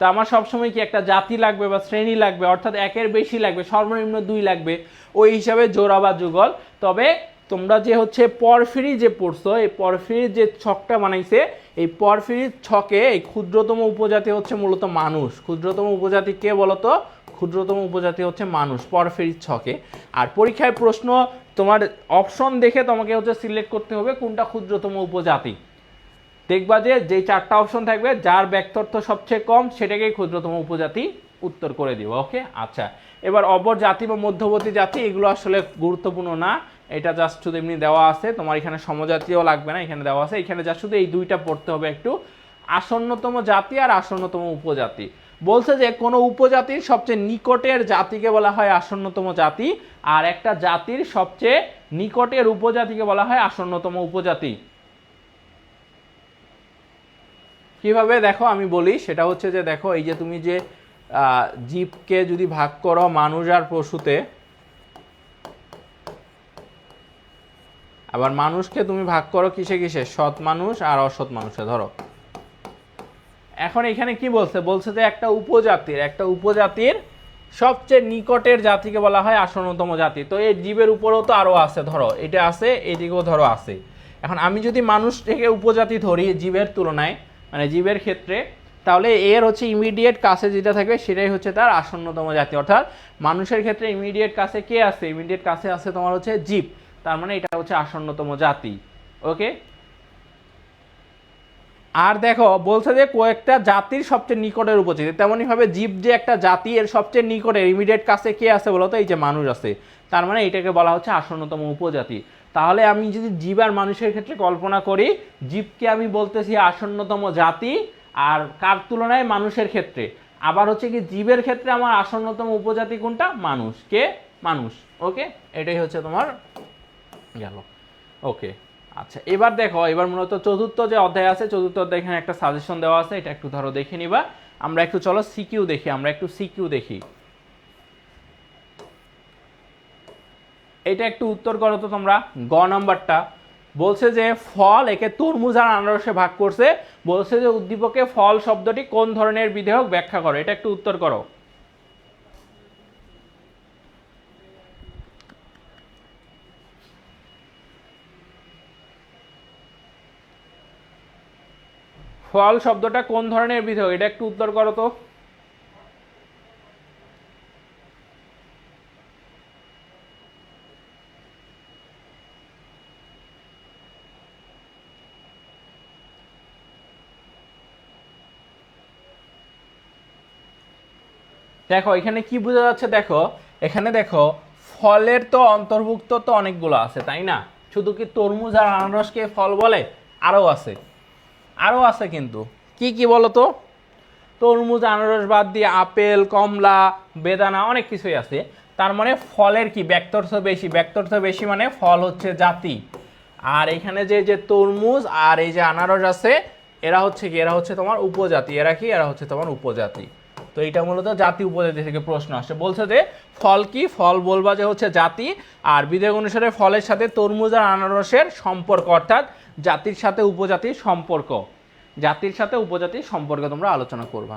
তো আমার সবসময় কি একটা জাতি লাগবে বা শ্রেণী লাগবে, অর্থাৎ একের বেশি লাগবে, সর্বনিম্ন 2 লাগবে। ওই হিসাবে জোড়া বা যুগল। তবে তোমরা যে হচ্ছে পরফিরি যে পড়ছো, এই পরফিরির যে ছকটা বানাইছে, এই পরফিরির ছকে এই ক্ষুদ্রতম উপজাতি হচ্ছে মূলত মানুষ। ক্ষুদ্রতম উপজাতি কে বলতো? ক্ষুদ্রতম উপজাতি হচ্ছে মানুষ পরফিরির ছকে। আর পরীক্ষায় প্রশ্ন তোমার অপশন দেখে তোমাকে হচ্ছে সিলেক্ট করতে হবে কোনটা ক্ষুদ্রতম উপজাতি। দেখবা যে যেই 4টা অপশন থাকবে যার ব্যক্তার্থ সবচেয়ে কম সেটাকেই ক্ষুদ্রতম উপজাতি উত্তর করে দিব। ওকে, আচ্ছা, এবার অপর জাতি বা মধ্যবর্তী জাতি এগুলো আসলে গুরুত্বপূর্ণ না, এটা জাস্ট শুধু এমনি দেওয়া আছে। তোমার এখানে সমজাতীয় লাগবে না, এখানে দেওয়া আছে। এখানে জাস্ট শুধু এই 2টা পড়তে হবে একটু, আসন্নতম জাতি আর আসন্নতম উপজাতি। বলছে যে কোনো উপজাতির সবচেয়ে নিকটের জাতিকে বলা হয় আসন্নতম জাতি, আর একটা জাতির সবচেয়ে নিকটের উপজাতিকে বলা হয় আসন্নতম উপজাতি। কিভাবে দেখো আমি বলি, সেটা হচ্ছে যে দেখো এই যে তুমি যে জীবকে যদি ভাগ করো মানুষ আর পশুতে, আবার মানুষকে তুমি ভাগ করো কিসে কিসে? সৎ মানুষ আর অসৎ মানুষে। ধরো এখন এখানে কি বলছে? বলছে যে একটা উপজাতির সবচেয়ে নিকটের জাতিকে বলা হয় আসন্নতম জাতি। তো এই জীবের উপরেও তো আরো আছে, ধরো এটা আছে, এদিকেও ধরো আছে। এখন আমি যদি মানুষ থেকে উপজাতি ধরি জীবের তুলনায়, মানে জীবের ক্ষেত্রে, তাহলে এর হচ্ছে ইমিডিয়েট কাছে যেটা থাকবে সেটাই হচ্ছে তার আসন্নতম জাতি। অর্থাৎ মানুষের ক্ষেত্রে ইমিডিয়েট কাছে কে আছে? ইমিডিয়েট কাছে আছে তোমার হচ্ছে জীব, তার মানে এটা হচ্ছে আসন্নতম জাতি। ওকে, আর দেখো বলছে যে কয়েকটা জাতির সবচেয়ে নিকটের উপজাতি, তেমনই ভাবে জীব যে একটা জাতি, এর সবচেয়ে নিকটের ইমিডিয়েট কাছে কে আছে বলতো? এই যে মানুষ আছে, তার মানে এটাকে বলা হচ্ছে আসন্নতম উপজাতি। তাহলে আমি যদি জীব আর মানুষের ক্ষেত্রে কল্পনা করি, জীবকে আমি বলতেছি আসন্নতম জাতি, আর কার তুলনায়? মানুষের ক্ষেত্রে। আবার হচ্ছে কি জীবের ক্ষেত্রে আমার আসন্নতম উপজাতি কোনটা? মানুষ। কে? মানুষ। ওকে, এটাই হচ্ছে তোমার গেল। ওকে, আচ্ছা এবার দেখো, এবার মূলত চতুর্থ যে অধ্যায় আছে, চতুর্থ অধ্যায় এখানে একটা সাজেশন দেওয়া আছে, এটা একটু ধরো দেখে নিবা। আমরা একটু চলো সিকিউ দেখি, আমরা একটু সিকিউ দেখি। এটা একটু উত্তর করো তো তোমরা, গ নাম্বারটা। বলছে যে ফল একে তরমুজ আর আনারসে ভাগ করছে, বলছে যে উদ্দীপকে ফল শব্দটি কোন ধরনের বিধেয়ক ব্যাখ্যা করো, এটা একটু উত্তর করো। ফল শব্দটা কোন ধরনের বিধেয়ক, এটা একটু উত্তর করো তো। দেখো এখানে কি বোঝা যাচ্ছে, দেখো এখানে দেখো ফলের তো অন্তর্ভুক্ত তো অনেকগুলো আছে, তাই না? শুধু কি তরমুজ আর আনারসকে ফল বলে? আরও আছে, আরও আছে, কিন্তু কি কি বলো তো? তরমুজ আনারস বাদ দিয়ে আপেল, কমলা, বেদানা, অনেক কিছুই আছে। তার মানে ফলের কি ব্যক্তর্থ বেশি? ব্যক্তর্থ বেশি মানে ফল হচ্ছে জাতি। আর এখানে যে যে তরমুজ আর এই যে আনারস আছে, এরা হচ্ছে কি? এরা হচ্ছে তোমার উপজাতি। এরা কি? এরা হচ্ছে তোমার উপজাতি। তো এটা মূলত জাতি উপজাতি থেকে প্রশ্ন আসে। বলছে যে ফল কি? ফল বলবা যে হচ্ছে জাতি, আর বিধেয়ক অনুসারে ফলের সাথে তরমুজ আর আনারসের সম্পর্ক, অর্থাৎ জাতির সাথে উপজাতির সম্পর্ক, জাতির সাথে উপজাতির সম্পর্কে তোমরা আলোচনা করবা।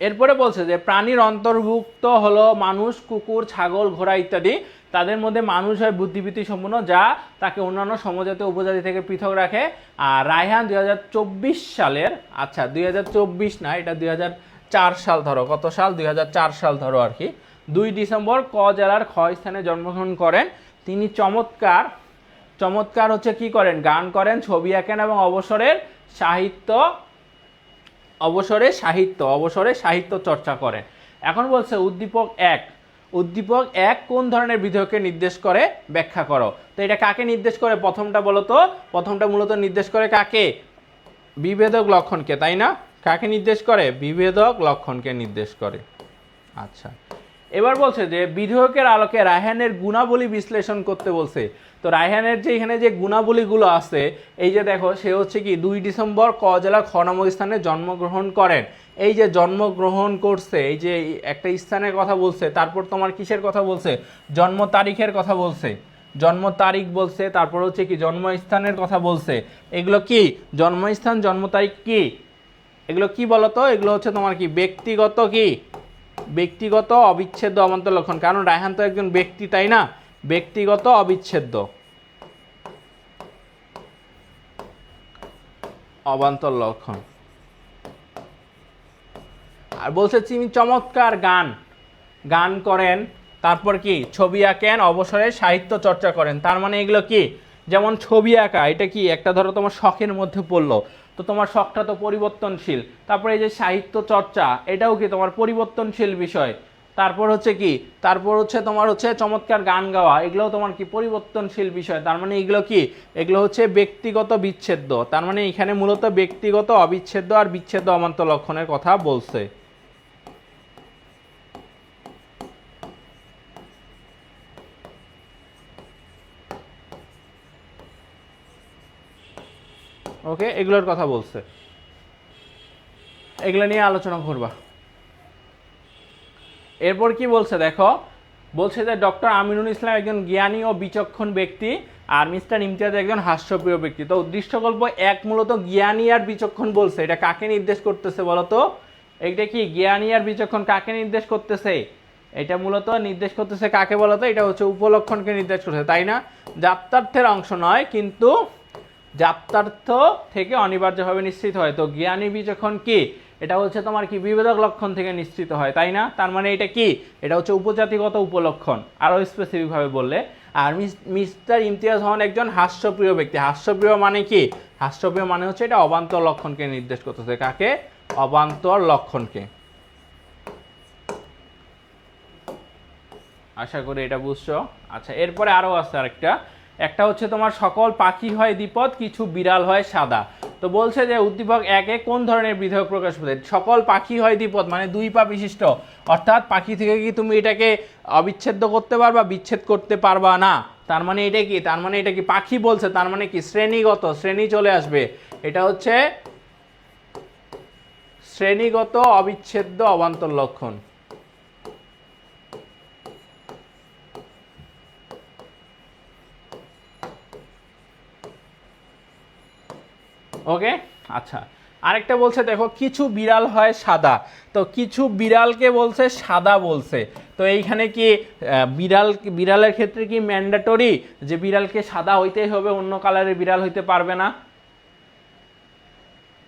এরপরে বলছে যে প্রাণীর অন্তর্ভুক্ত হলো মানুষ, কুকুর, ছাগল, ঘোড়া ইত্যাদি। তাদের মধ্যে মানুষ হয় বুদ্ধিবৃত্তি সম্পন্ন, যা তাকে অন্যান্য সমজাতীয় উপজাতি থেকে পৃথক রাখে। আর রায়হান 2024 সালের, আচ্ছা 2024 না, এটা 2004 সাল ধরো, কত সাল? 2004 সাল ধরো আর কি, 2 ডিসেম্বর ক জেলার খ স্থানে জন্মগ্রহণ করেন। তিনি চমৎকার চমৎকার হচ্ছে কি করেন? গান করেন, ছবি আঁকেন এবং অবসরে সাহিত্য চর্চা করেন। এখন বলছে উদ্দীপক এক কোন ধরনের বিধেয়কে নির্দেশ করে ব্যাখ্যা করো। তো এটা কাকে নির্দেশ করে? প্রথমটা বলো তো। প্রথমটা মূলত নির্দেশ করে কাকে? বিভেদক লক্ষণকে, তাই না? কাকে নির্দেশ করে? বিভেদক লক্ষণকে নির্দেশ করে। আচ্ছা, এবার বলছে যে বিধেয়কের আলোকে রায়হানের গুণাবলী বিশ্লেষণ করতে বলছে। তো রায়হানের যে এখানে যে গুণাবলীগুলো আছে, এই যে দেখো, সে হচ্ছে কি 2 ডিসেম্বর ক জেলা খ নম্বর স্থানে জন্মগ্রহণ করেন। এই যে জন্মগ্রহণ করছে, এই যে একটা স্থানের কথা বলছে, তারপর তোমার কিসের কথা বলছে? জন্ম তারিখের কথা বলছে, জন্ম তারিখ বলছে, তারপর হচ্ছে কি জন্মস্থানের কথা বলছে। এগুলো কি? জন্মস্থান, জন্ম তারিখ কি? এগুলো কি বলতো? এগুলো হচ্ছে তোমার কি ব্যক্তিগত, কি ব্যক্তিগত অবিচ্ছেদ্য অবান্তর লক্ষণ। কারণ রায়হান তো একজন ব্যক্তি, তাই না? ব্যক্তিগত অবিচ্ছেদ্য অবান্তর লক্ষণ। আর বলছে তিনি চমৎকার গান করেন, তারপর কি ছবি আঁকেন, অবসরে সাহিত্য চর্চা করেন। তার মানে এগুলো কি? যেমন ছবি আঁকা, এটা কি একটা ধরো তোমার শখের মধ্যে পড়লো, তো তোমার শখটা তো পরিবর্তনশীল। তারপরে এই যে সাহিত্য চর্চা, এটাও কি তোমার পরিবর্তনশীল বিষয়। তারপর হচ্ছে কি? তারপর হচ্ছে তোমার হচ্ছে চমৎকার গান গাওয়া, এগুলোও তোমার কি পরিবর্তনশীল বিষয়। তার মানে এগুলো কি? এগুলো হচ্ছে ব্যক্তিগত বিচ্ছেদ্য। তার মানে এখানে মূলত ব্যক্তিগত অবিচ্ছেদ্য আর বিচ্ছেদ্য অবান্তর লক্ষণের কথা বলছে। ওকে, এগুলোর কথা বলছে, এগুলো নিয়ে আলোচনা করবা। এরপর কি বলছে দেখো, বলছে যে ডক্টর আমিনুল ইসলাম একজন জ্ঞানী ও বিচক্ষণ ব্যক্তি, আর মিস্টার ইমতিয়াজ একজন হাস্যপ্রিয় ব্যক্তি। তো উদ্দৃষ্ট গল্প এক মূলত জ্ঞানী আর বিচক্ষণ বলছে, এটা কাকে নির্দেশ করতেছে বলতো? এইটা কি জ্ঞানী আর বিচক্ষণ কাকে নির্দেশ করতেছে? এটা মূলত নির্দেশ করতেছে কাকে বলতো? এটা হচ্ছে উপলক্ষণকে নির্দেশ করতেছে, তাই না? জাত্যার্থের অংশ নয়, কিন্তু জাত্যার্থ থেকে অনিবার্যভাবে নিশ্চিত হয়। তো জ্ঞানী বিচক্ষণ কি? এটা হচ্ছে তোমার কি বিবেদক লক্ষণ থেকে নিশ্চিত হয়, তাই না? তার মানে এটা কি? এটা হচ্ছে উপজাতিগত উপলক্ষণ আরো স্পেসিফিক ভাবে বললে। আর মিস্টার ইমতিয়াজ হন একজন হাস্যপ্রিয় ব্যক্তি। হাস্যপ্রিয় মানে কি? হাস্যপ্রিয় মানে হচ্ছে এটা অবান্তর লক্ষণকে নির্দেশ করতেছে। কাকে? অবান্তর লক্ষণকে। আশা করি এটা বুঝছো। আচ্ছা, এরপরে আরো আছে আরেকটা। একটা হচ্ছে তোমার সকল পাখি হয় দ্বিপদ, কিছু বিড়াল হয় সাদা। তো বলছে যে উদ্দীপক একে কোন ধরনের বিধেয়ক প্রকাশ পেতে? সকল পাখি হয় দ্বিপদ মানে দুই পা বিশিষ্ট, অর্থাৎ পাখি থেকে কি তুমি এটাকে অবিচ্ছেদ্য করতে পারবা? বিচ্ছেদ করতে পারবা না। তার মানে এটা কি? তার মানে এটা কি পাখি বলছে, তার মানে কি শ্রেণীগত, শ্রেণী চলে আসবে। এটা হচ্ছে শ্রেণীগত অবিচ্ছেদ্য অবান্তর লক্ষণ। ওকে। আচ্ছা, আরেকটা বলছে দেখো কিছু বিড়াল হয় সাদা। তো কিছু বিড়ালকে বলছে সাদা বলছে। তো এইখানে কি বিড়ালের ক্ষেত্রে কি ম্যান্ডেটরি যে বিড়ালকে সাদা হইতেই হবে, অন্য কালারের বিড়াল হইতে পারবে না?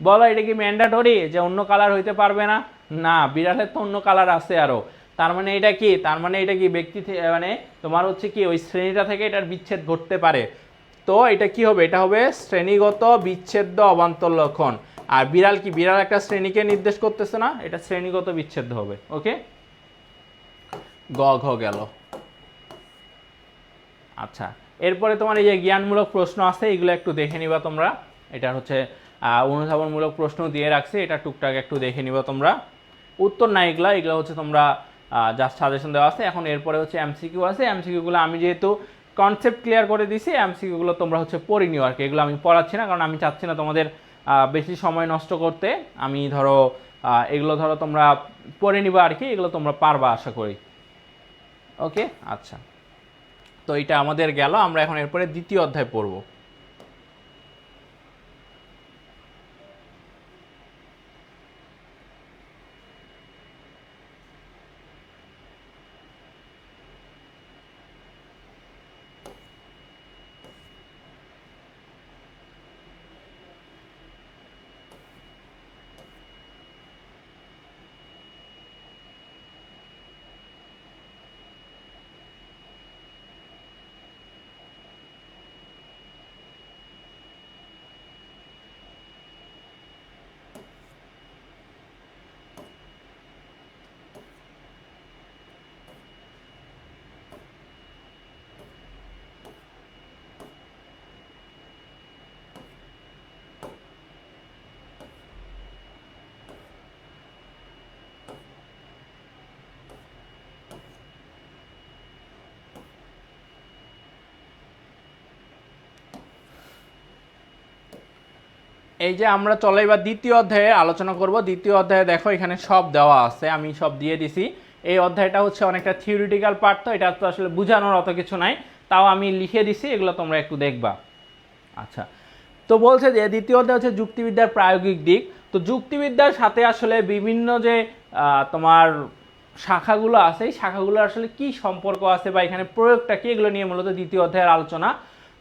বলো, এটা কি ম্যান্ডেটরি যে অন্য কালার হইতে পারবে না? না, বিড়ালের তো অন্য কালার আছে আরো। তার মানে এটা কি? তার মানে এটা কি ব্যক্তি মানে তোমার হচ্ছে কি ওই শ্রেণীটা থেকে এটার বিচ্ছেদ ঘটতে পারে। তো এটা কি হবে? এটা হবে শ্রেণীগত বিচ্ছেদ্য অবান্তর লক্ষণ। আর বিড়াল কি? বিড়াল একটা শ্রেণীকে নির্দেশ করতেছে না, এটা শ্রেণীগত বিচ্ছেদ্য হবে। ওকে, ঘ গেল। আচ্ছা, এরপরে তোমার এই যে জ্ঞানমূলক প্রশ্ন আছে, এগুলো একটু দেখে নিবা তোমরা। এটা হচ্ছে অনুধাবনমূলক প্রশ্ন দিয়ে রাখছি, এটা টুকটাক একটু দেখে নিবা তোমরা। উত্তর না এগুলা, এগুলো হচ্ছে তোমরা জাস্ট সাজেশন দেওয়া আছে। এখন এরপরে হচ্ছে এমসিকিউ আছে। এমসিকিউগুলো আমি যেহেতু কনসেপ্ট ক্লিয়ার করে দিছি, এমসিকিউগুলো তোমরা হচ্ছে পড়ে নিও আর কি। এগুলো আমি পড়াচ্ছি না, কারণ আমি চাচ্ছি না তোমাদের বেশি সময় নষ্ট করতে। আমি ধরো এগুলো ধরো তোমরা পড়ে নিবা আর কি, এগুলো তোমরা পারবা আশা করি। ওকে, আচ্ছা, তো এটা আমাদের গেল। আমরা এখন এরপরে দ্বিতীয় অধ্যায় পড়ব। এই যে আমরা চলে এবার দ্বিতীয় অধ্যায়ে আলোচনা করব। দ্বিতীয় অধ্যায়ে দেখো এখানে সব দেওয়া আছে, আমি সব দিয়ে দিছি। এই অধ্যায়টা হচ্ছে অনেকটা থিওরিটিক্যাল পার্ট, তো এটা তো আসলে বোঝানোর অত কিছু নাই, তাও আমি লিখে দিছি, এগুলো তোমরা একটু দেখবা। আচ্ছা, তো বলছে যে দ্বিতীয় অধ্যায় হচ্ছে যুক্তিবিদ্যার প্রায়োগিক দিক। তো যুক্তিবিদ্যার সাথে আসলে বিভিন্ন যে তোমার শাখাগুলো আছে, এই শাখাগুলো আসলে কি সম্পর্ক আছে বা এখানে প্রয়োগটা কি, এগুলো নিয়ে মূলত দ্বিতীয় অধ্যায়ের আলোচনা।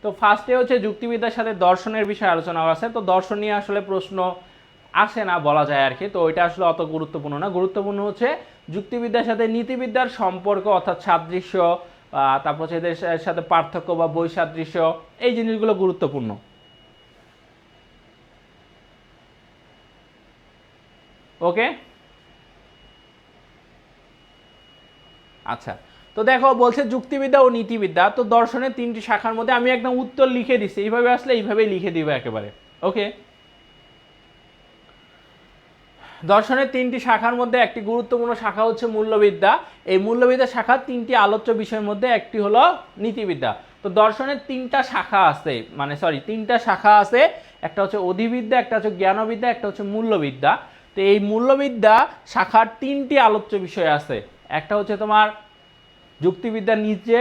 তো ফার্স্টে হচ্ছে যুক্তিবিদ্যার সাথে দর্শনের বিষয়ে আলোচনা আছে। তো দর্শন নিয়ে আসলে প্রশ্ন আসে না বলা যায় আর কি, তো এটা আসলে অত গুরুত্বপূর্ণ না। গুরুত্বপূর্ণ হচ্ছে যুক্তিবিদ্যার সাথে নীতিবিদ্যার সম্পর্ক, অর্থাৎ সাদৃশ্য, তারপর হচ্ছে এদের সাথে পার্থক্য বা বৈসাদৃশ্য, এই জিনিসগুলো গুরুত্বপূর্ণ। ওকে, আচ্ছা, তো দেখো বলছে যুক্তিবিদ্যা ও নীতিবিদ্যা। তো দর্শনের তিনটি শাখার মধ্যে আমি একদম উত্তর লিখে দিছি, এইভাবে আসলে এইভাবেই লিখে দিবে একেবারে। ওকে, দর্শনের তিনটি শাখার মধ্যে একটি গুরুত্বপূর্ণ শাখা হচ্ছে মূল্যবিদ্যা। এই মূল্যবিদ্যা শাখার তিনটি আলোচ্য বিষয়ের মধ্যে একটি হলো নীতিবিদ্যা। তো দর্শনের তিনটা শাখা আছে, মানে তিনটা শাখা আছে। একটা হচ্ছে অধিবিদ্যা, একটা হচ্ছে জ্ঞানবিদ্যা, একটা হচ্ছে মূল্যবিদ্যা। তো এই মূল্যবিদ্যা শাখার তিনটি আলোচ্য বিষয় আছে। একটা হচ্ছে তোমার যুক্তিবিদ্যার নিচে,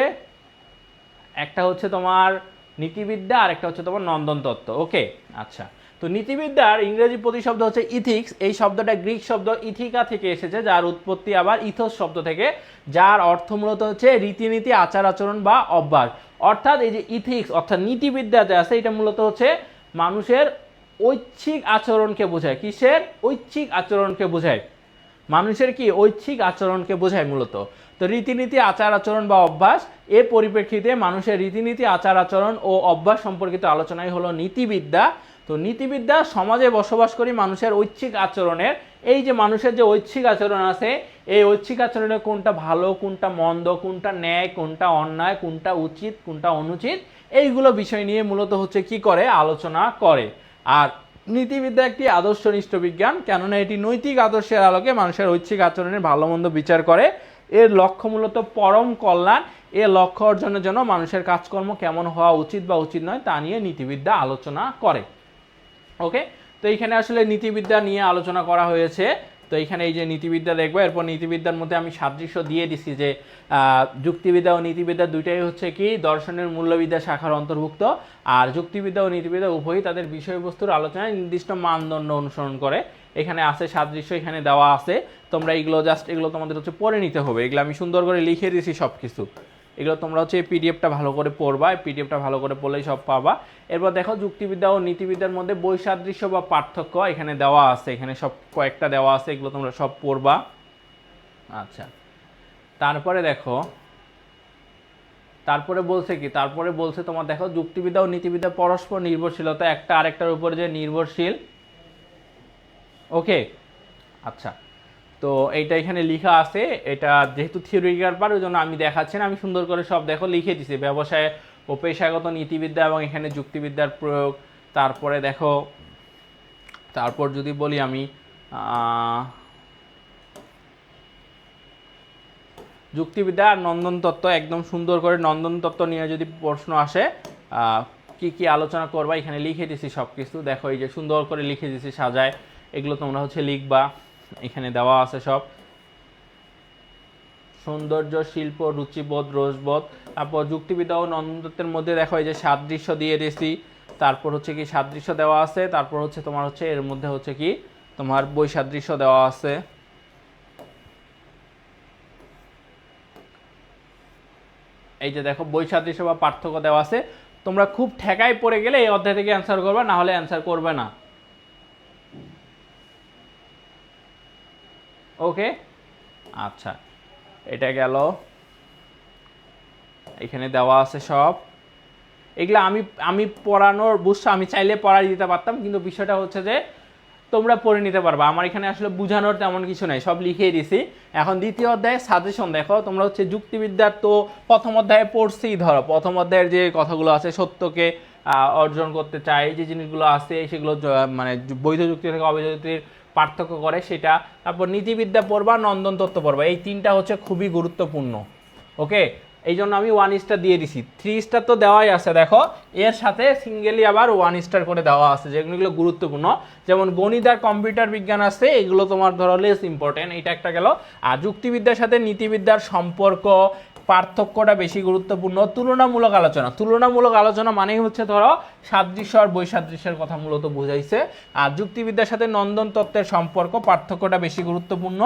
একটা হচ্ছে তোমার নীতিবিদ্যা, আর একটা হচ্ছে তোমার নন্দন তত্ত্ব। ওকে, আচ্ছা, তো তো নীতিবিদ্যার ইংরেজি প্রতিশব্দ হচ্ছে ইথিক্স। এই শব্দটা গ্রিক শব্দ ইথিকা থেকে এসেছে, যার উৎপত্তি আবার ইথোস শব্দ থেকে, যার অর্থ মূলত হচ্ছে রীতিনীতি, আচার আচরণ বা অভ্যাস। অর্থাৎ এই যে ইথিক্স অর্থাৎ নীতিবিদ্যা যে আছে, এটা মূলত হচ্ছে মানুষের ঐচ্ছিক আচরণকে বোঝায়। কিসের? ঐচ্ছিক আচরণকে বোঝায়। মানুষের কি ঐচ্ছিক আচরণকে বোঝায় মূলত। তো রীতিনীতি, আচার আচরণ বা অভ্যাস, এর পরিপ্রেক্ষিতে মানুষের রীতিনীতি, আচার আচরণ ও অভ্যাস সম্পর্কিত আলোচনাই হলো নীতিবিদ্যা। তো নীতিবিদ্যা সমাজে বসবাস করি মানুষের ঐচ্ছিক আচরণের, এই যে মানুষের যে ঐচ্ছিক আচরণ আছে, এই ঐচ্ছিক আচরণে কোনটা ভালো, কোনটা মন্দ, কোনটা ন্যায়, কোনটা অন্যায়, কোনটা উচিত, কোনটা অনুচিত, এইগুলো বিষয় নিয়ে মূলত হচ্ছে কি করে, আলোচনা করে। আর নীতিবিদ্যা একটি আদর্শনিষ্ঠ বিজ্ঞান, কেননা এটি নৈতিক আদর্শের আলোকে মানুষের ঐচ্ছিক আচরণের ভালো মন্দ বিচার করে। এর লক্ষ্য মূলত পরম কল্যাণ। এর লক্ষ্য অর্জনের জন্য মানুষের কাজকর্ম কেমন হওয়া উচিত বা উচিত নয় তা নিয়ে নীতিবিদ্যা আলোচনা করে। ওকে, তো এইখানে আসলে নীতিবিদ্যা নিয়ে আলোচনা করা হয়েছে। তো এইখানে এই যে নীতিবিদ্যা দেখবো, এরপর নীতিবিদ্যার মধ্যে আমি সাদৃশ্য দিয়ে দিছি যে যুক্তিবিদ্যা ও নীতিবিদ্যা দুইটাই হচ্ছে কি দর্শনের মূল্যবিদ্যা শাখার অন্তর্ভুক্ত। আর যুক্তিবিদ্যা ও নীতিবিদ্যা উভয়ই তাদের বিষয়বস্তুর আলোচনায় নির্দিষ্ট মানদণ্ড অনুসরণ করে। এখানে আছে সাদৃশ্য, এখানে দেওয়া আছে, তোমরা এগুলো জাস্ট এগুলো তোমাদের হচ্ছে পড়ে নিতে হবে। এগুলো আমি সুন্দর করে লিখে দিয়েছি সব কিছু। এগুলো তোমরা হচ্ছে এই পিডিএফটা ভালো করে পড়বা, এই পিডিএফটা ভালো করে পড়লেই সব পাবা। এরপর দেখো যুক্তিবিদ্যা ও নীতিবিদ্যার মধ্যে বৈসাদৃশ্য বা পার্থক্য এখানে দেওয়া আছে, এখানে সব কয়েকটা দেওয়া আছে, এগুলো তোমরা সব পড়বা। আচ্ছা, তারপরে দেখো, তারপরে বলছে কি, তারপরে বলছে তোমার দেখো যুক্তিবিদ্যা ও নীতিবিদ্যা পরস্পর নির্ভরশীলতা, একটা আরেকটার উপরে যে নির্ভরশীল। ওকে, আচ্ছা, তো এইটা এখানে লেখা আছে। এটা যেহেতু থিওরিটিক্যাল পার্ট, ওই জন্য আমি দেখাচ্ছি না, আমি সুন্দর করে সব দেখো লিখে দিছি। ব্যবসায় ও পেশাগত নীতিবিদ্যা এবং এখানে যুক্তিবিদ্যার প্রয়োগ। তারপরে দেখো, তারপর যদি বলি আমি যুক্তিবিদ্যা আর নন্দন তত্ত্ব, একদম সুন্দর করে নন্দন তত্ত্ব নিয়ে যদি প্রশ্ন আসে কি কি আলোচনা করবা, এখানে লিখে দিছি সব কিছু। দেখো এই যে সুন্দর করে লিখে দিছি সাজায়, এগুলো তোমরা হচ্ছে লিখবা, এখানে দেওয়া আছে সব। সৌন্দর্য, শিল্প, রুচিবোধ, রসবোধ। তারপর যুক্তিবিদ্যা ও নন্দনতত্ত্বের মধ্যে দেখো এই যে সাদৃশ্য দিয়ে দিয়েছি। তারপর হচ্ছে কি সাদৃশ্য দেওয়া আছে। তারপর হচ্ছে তোমার হচ্ছে এর মধ্যে হচ্ছে কি তোমার বৈসাদৃশ্য দেওয়া আছে। এই যে দেখো বৈসাদৃশ্য বা পার্থক্য দেওয়া আছে। তোমরা খুব ঠেকায় পড়ে গেলে এই অধ্যায় থেকে অ্যান্সার করবে, না হলে অ্যান্সার করবে না। ওকে, আচ্ছা, এটা গেল, এখানে দেওয়া আছে সব। এগুলো আমি পড়ানোর বুঝছো, আমি চাইলে পড়াই দিতে পারতাম, কিন্তু বিষয়টা হচ্ছে যে তোমরা পড়ে নিতে পারবা। আমার এখানে আসলে বোঝানোর তেমন কিছু নাই, সব লিখেই দিছি। এখন দ্বিতীয় অধ্যায়ে সাজেশন দেখো, তোমরা হচ্ছে যুক্তিবিদ্যার তো প্রথম অধ্যায়ে পড়ছি। ধরো প্রথম অধ্যায়ের যে কথাগুলো আছে, সত্যকে অর্জন করতে চাই, যে জিনিসগুলো আছে সেগুলো মানে বৈধ যুক্তি থেকে অবৈধ যুক্তির পার্থক্য করে সেটা। তারপর নীতিবিদ্যা পড়বা, নন্দন তত্ত্ব পড়বা, এই তিনটা হচ্ছে খুবই গুরুত্বপূর্ণ। ওকে, এই জন্য আমি 1 স্টার দিয়ে দিছি। 3 স্টার তো দেওয়াই আছে, দেখো এর সাথে সিঙ্গেলি আবার 1 স্টার করে দেওয়া আছে, যেগুলো গুরুত্বপূর্ণ। যেমন গণিত আর কম্পিউটার বিজ্ঞান আছে, এগুলো তোমার ধরো লেস ইম্পর্টেন্ট, এটা একটা গেল। আর যুক্তিবিদ্যার সাথে নীতিবিদ্যার সম্পর্ক, পার্থক্যটা বেশি গুরুত্বপূর্ণ। তুলনামূলক আলোচনা, তুলনামূলক আলোচনা মানেই হচ্ছে ধরো সাদৃশ্য আর বৈসাদৃশ্যের কথা মূলত বোঝাইছে। আর যুক্তিবিদ্যার সাথে নন্দন তত্ত্বের সম্পর্ক, পার্থক্যটা বেশি গুরুত্বপূর্ণ।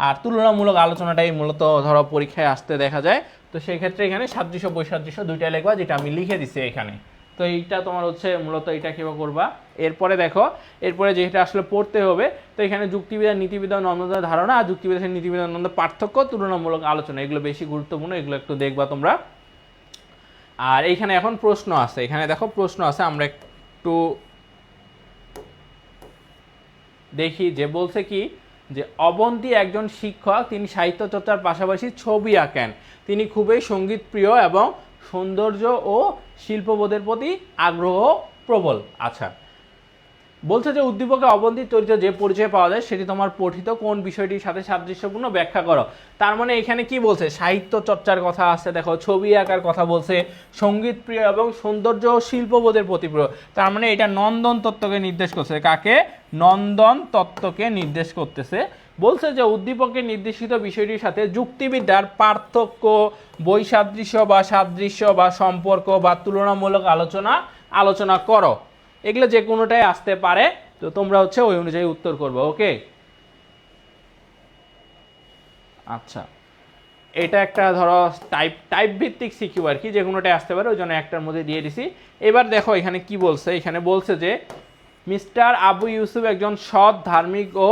আর তুলনামূলক আলোচনাটাই মূলত ধরো পরীক্ষায় আসতে দেখা যায়। তো সেই ক্ষেত্রে এখানে সাদৃশ্য বৈসাদৃশ্য দুইটা লিখবা, যেটা আমি লিখে দিছি এখানে। তো এইটা তোমার হচ্ছে মূলত এইটা কিভাবে করবা। এরপরে দেখো, এরপরে যেটা আসলে পড়তে হবে, তো এখানে যুক্তিবিদ্যা, নীতিবিদ্যা, নন্দনের ধারণা, আর যুক্তিবিদ্যা, নীতিবিদ্যা, নন্দ পার্থক্য, তুলনামূলক আলোচনা, এগুলো বেশি গুরুত্বপূর্ণ, এগুলো একটু দেখবা তোমরা। আর এইখানে এখন প্রশ্ন আছে, এখানে দেখো প্রশ্ন আছে, আমরা একটু দেখি। যে বলছে কি, যে অবন্তী একজন শিক্ষক, তিনি সাহিত্য চর্চার পাশাপাশি ছবি আঁকেন, তিনি খুবই সঙ্গীত প্রিয় এবং সৌন্দর্য ও শিল্পবোধের প্রতি আগ্রহ প্রবল। আচ্ছা, বলছে যে উদ্দীপকে অবন্তীর চরিত্র যে পরিচয় পাওয়া যায় সেটি তোমার পঠিত কোন বিষয়টির সাথে সাদৃশ্যপূর্ণ ব্যাখ্যা করো। তার মানে এখানে কি বলছে, সাহিত্য চর্চার কথা আছে, দেখো ছবি আঁকার কথা বলছে, সঙ্গীত প্রিয় এবং সৌন্দর্য ও শিল্পবোধের প্রতি প্রিয়। তার মানে এটা নন্দন তত্ত্বকে নির্দেশ করছে। কাকে? নন্দন তত্ত্বকে নির্দেশ করতেছে। বলছে যে উদ্দীপকের নির্দেশিত বিষয়টির সাথে যুক্তিবিদ্যার পার্থক্য, বৈসাদৃশ্য বা সাদৃশ্য বা সম্পর্ক বা তুলনামূলক আলোচনা করো। এগুলো যে কোনোটাই আসতে পারে, তো তোমরা হচ্ছে ওই অনুযায়ী উত্তর করবে। ওকে, আচ্ছা এটা একটা ধরো টাইপ ভিত্তিক সিকিউ আর কি, যে কোনোটাই আসতে পারে, ওই জন্য একটার মধ্যে দিয়ে দিছি। এবার দেখো এখানে কি বলছে, এখানে বলছে যে মিস্টার আবু ইউসুফ একজন সৎ, ধার্মিক ও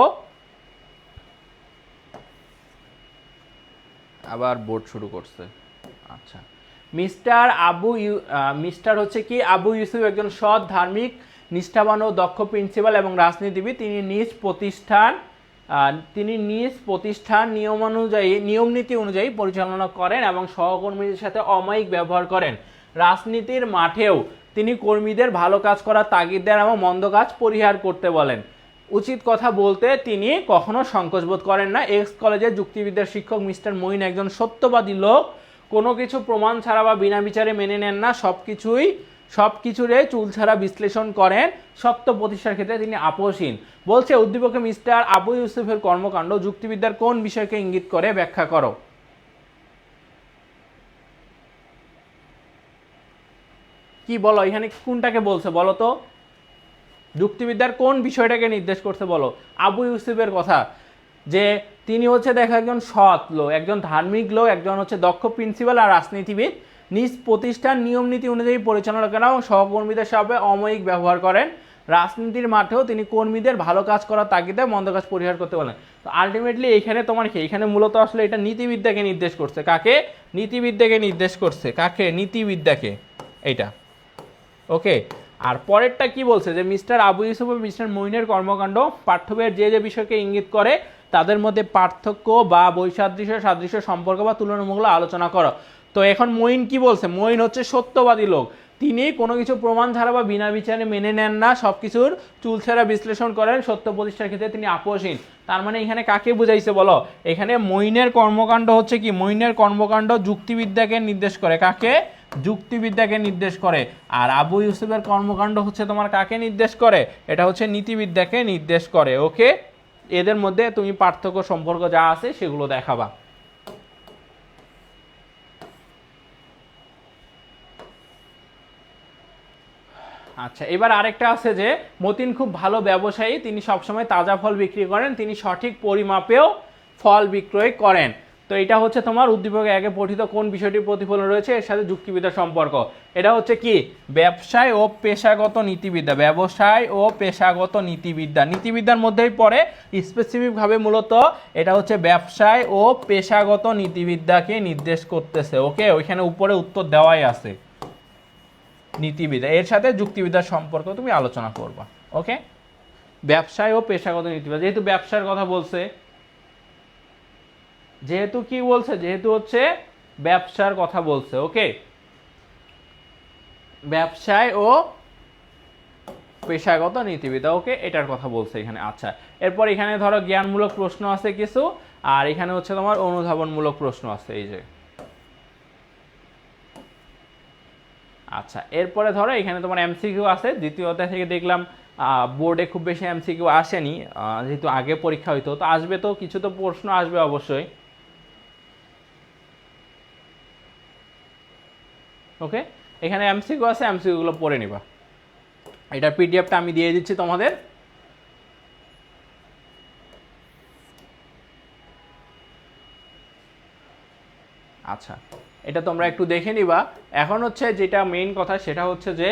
আবার বোর্ড শুরু করছে। আচ্ছা, মিস্টার হচ্ছে কি আবু ইউসুফ একজন সৎ, ধার্মিক, নিষ্ঠাবান ও দক্ষ প্রিন্সিপাল এবং রাজনীতিবিদ। তিনি নিজ প্রতিষ্ঠান নিয়ম নীতি অনুযায়ী পরিচালনা করেন এবং সহকর্মীদের সাথে অমায়িক ব্যবহার করেন। রাজনীতির মাঠেও তিনি কর্মীদের ভালো কাজ করার তাগিদ দেন এবং মন্দ কাজ পরিহার করতে বলেন। উচিত কথা বলতে তিনি কখনো সংকোচবোধ করেন না। এক্স কলেজের যুক্তিবিদ্যার শিক্ষক মিস্টার মঈন একজন সত্যবাদী লোক, কোনো কিছু প্রমাণ ছাড়া বা বিনা বিচারে মেনে নেন না, সবকিছুরে চুল ছাড়া বিশ্লেষণ করেন, সত্য প্রতিষ্ঠার ক্ষেত্রে তিনি আপোষহীন। বলছে উদ্দীপকে মিস্টার আবু ইউসুফের কর্মকাণ্ড যুক্তিবিদ্যার কোন বিষয়কে ইঙ্গিত করে, ব্যাখ্যা করো। কি বলো, এখানে কোনটাকে বলছে বলো তো, যুক্তিবিদ্যার কোন বিষয়টাকে নির্দেশ করছে বলো। আবু ইউসুফের কথা, যে তিনি হচ্ছে দেখো একজন সৎ লোক, একজন ধার্মিক লোক, একজন হচ্ছে দক্ষ প্রিন্সিপাল আর রাজনীতিবিদ, নিজ প্রতিষ্ঠান নিয়ম নীতি অনুযায়ী পরিচালনা করেন এবং সহকর্মীদের সাথে অমায়িক ব্যবহার করেন। রাজনীতির মাঠেও তিনি কর্মীদের ভালো কাজ করার তাগিদে মন্দ কাজ পরিহার করতে বলেন। তো আলটিমেটলি এখানে তোমার কি, এখানে মূলত আসলে এটা নীতিবিদ্যাকে নির্দেশ করছে। কাকে? নীতিবিদ্যাকে নির্দেশ করছে। কাকে? নীতিবিদ্যাকে, এইটা। ওকে, আর পরেরটা কি বলছে, যে মিস্টার আবু ইউসুফ ও মিস্টার মঈনের কর্মকাণ্ড পাঠ্যবইয়ের যে বিষয়কে ইঙ্গিত করে তাদের মধ্যে পার্থক্য বা বৈসাদৃশ্য, সাদৃশ্য, সম্পর্ক বা তুলনামূলক আলোচনা করো। তো এখন মঈন কি বলছে, মঈন হচ্ছে সত্যবাদী লোক, তিনি কোনো কিছু প্রমাণ ছাড়া বা বিনা বিচারে মেনে নেন না, সবকিছুর চুলছেড়া বিশ্লেষণ করেন, সত্য প্রতিষ্ঠার ক্ষেত্রে তিনি আপোষহীন। তার মানে এখানে কাকে বুঝাইছে বলো, এখানে মঈনের কর্মকাণ্ড হচ্ছে কি, মঈনের কর্মকাণ্ড যুক্তিবিদ্যাকে নির্দেশ করে। কাকে? যুক্তিবিদ্যাকে নির্দেশ করে। আর আবু ইউসুফের কর্মকাণ্ড হচ্ছে তোমার কাকে নির্দেশ করে, এটা হচ্ছে নীতিবিদ্যাকে নির্দেশ করে। ওকে, এদের মধ্যে তুমি পার্থক্য সম্পর্ক যা আছে সেগুলো দেখাবা। আচ্ছা, এবার আরেকটা আছে যে মতিন খুব ভালো ব্যবসায়ী, তিনি সবসময় তাজা ফল বিক্রি করেন, তিনি সঠিক পরিমাপেও ফল বিক্রয় করেন। তো এটা হচ্ছে তোমার উদ্দীপকে আগে পঠিত কোন বিষয়টির প্রতিফলন রয়েছে এর সাথে যুক্তিবিদ্যার সম্পর্ক। এটা হচ্ছে কি, ব্যবসায় ও পেশাগত নীতিবিদ্যা। ব্যবসায় ও পেশাগত নীতিবিদ্যা, নীতিবিদ্যার মধ্যেই পড়ে স্পেসিফিকভাবে, মূলত এটা হচ্ছে ব্যবসায় ও পেশাগত নীতিবিদ্যাকে নির্দেশ করতেছে। ওকে, ওইখানে উপরে উত্তর দেওয়াই আছে, নীতিবিদ্যা, এর সাথে যুক্তিবিদ্যার সম্পর্ক তুমি আলোচনা করবা। ওকে, ব্যবসায় ও পেশাগত নীতিবিদ্যা, যেহেতু ব্যবসার কথা বলছে, যেহেতু কি বলছে, যেহেতু হচ্ছে ব্যবসার কথা বলছে। ওকে, ব্যবসায় ও পেশাগত নীতিবিদ্যা, ওকে, এটার কথা বলছে এখানে। আচ্ছা, এরপর এখানে ধরো জ্ঞানমূলক প্রশ্ন আছে কিছু, আর এখানে হচ্ছে তোমার অনুধাবনমূলক প্রশ্ন আছে, এই যে। আচ্ছা, এরপরে ধরো এখানে তোমার এমসিকিউ আছে। দ্বিতীয় অধ্যায় থেকে দেখলাম বোর্ডে খুব বেশি এমসিকিউ আসেনি, যেহেতু আগে পরীক্ষা হইতো, তো আসবে, তো কিছু তো প্রশ্ন আসবে অবশ্যই। ওকে, এখানে এমসিকিউ আছে, এমসিকিউগুলো পড়ে নিবা। এটার পিডিএফটা আমি দিয়ে দিচ্ছি তোমাদের। আচ্ছা, এটা তোমরা একটু দেখে নিবা। এখন হচ্ছে যেটা মেইন কথা, সেটা হচ্ছে যে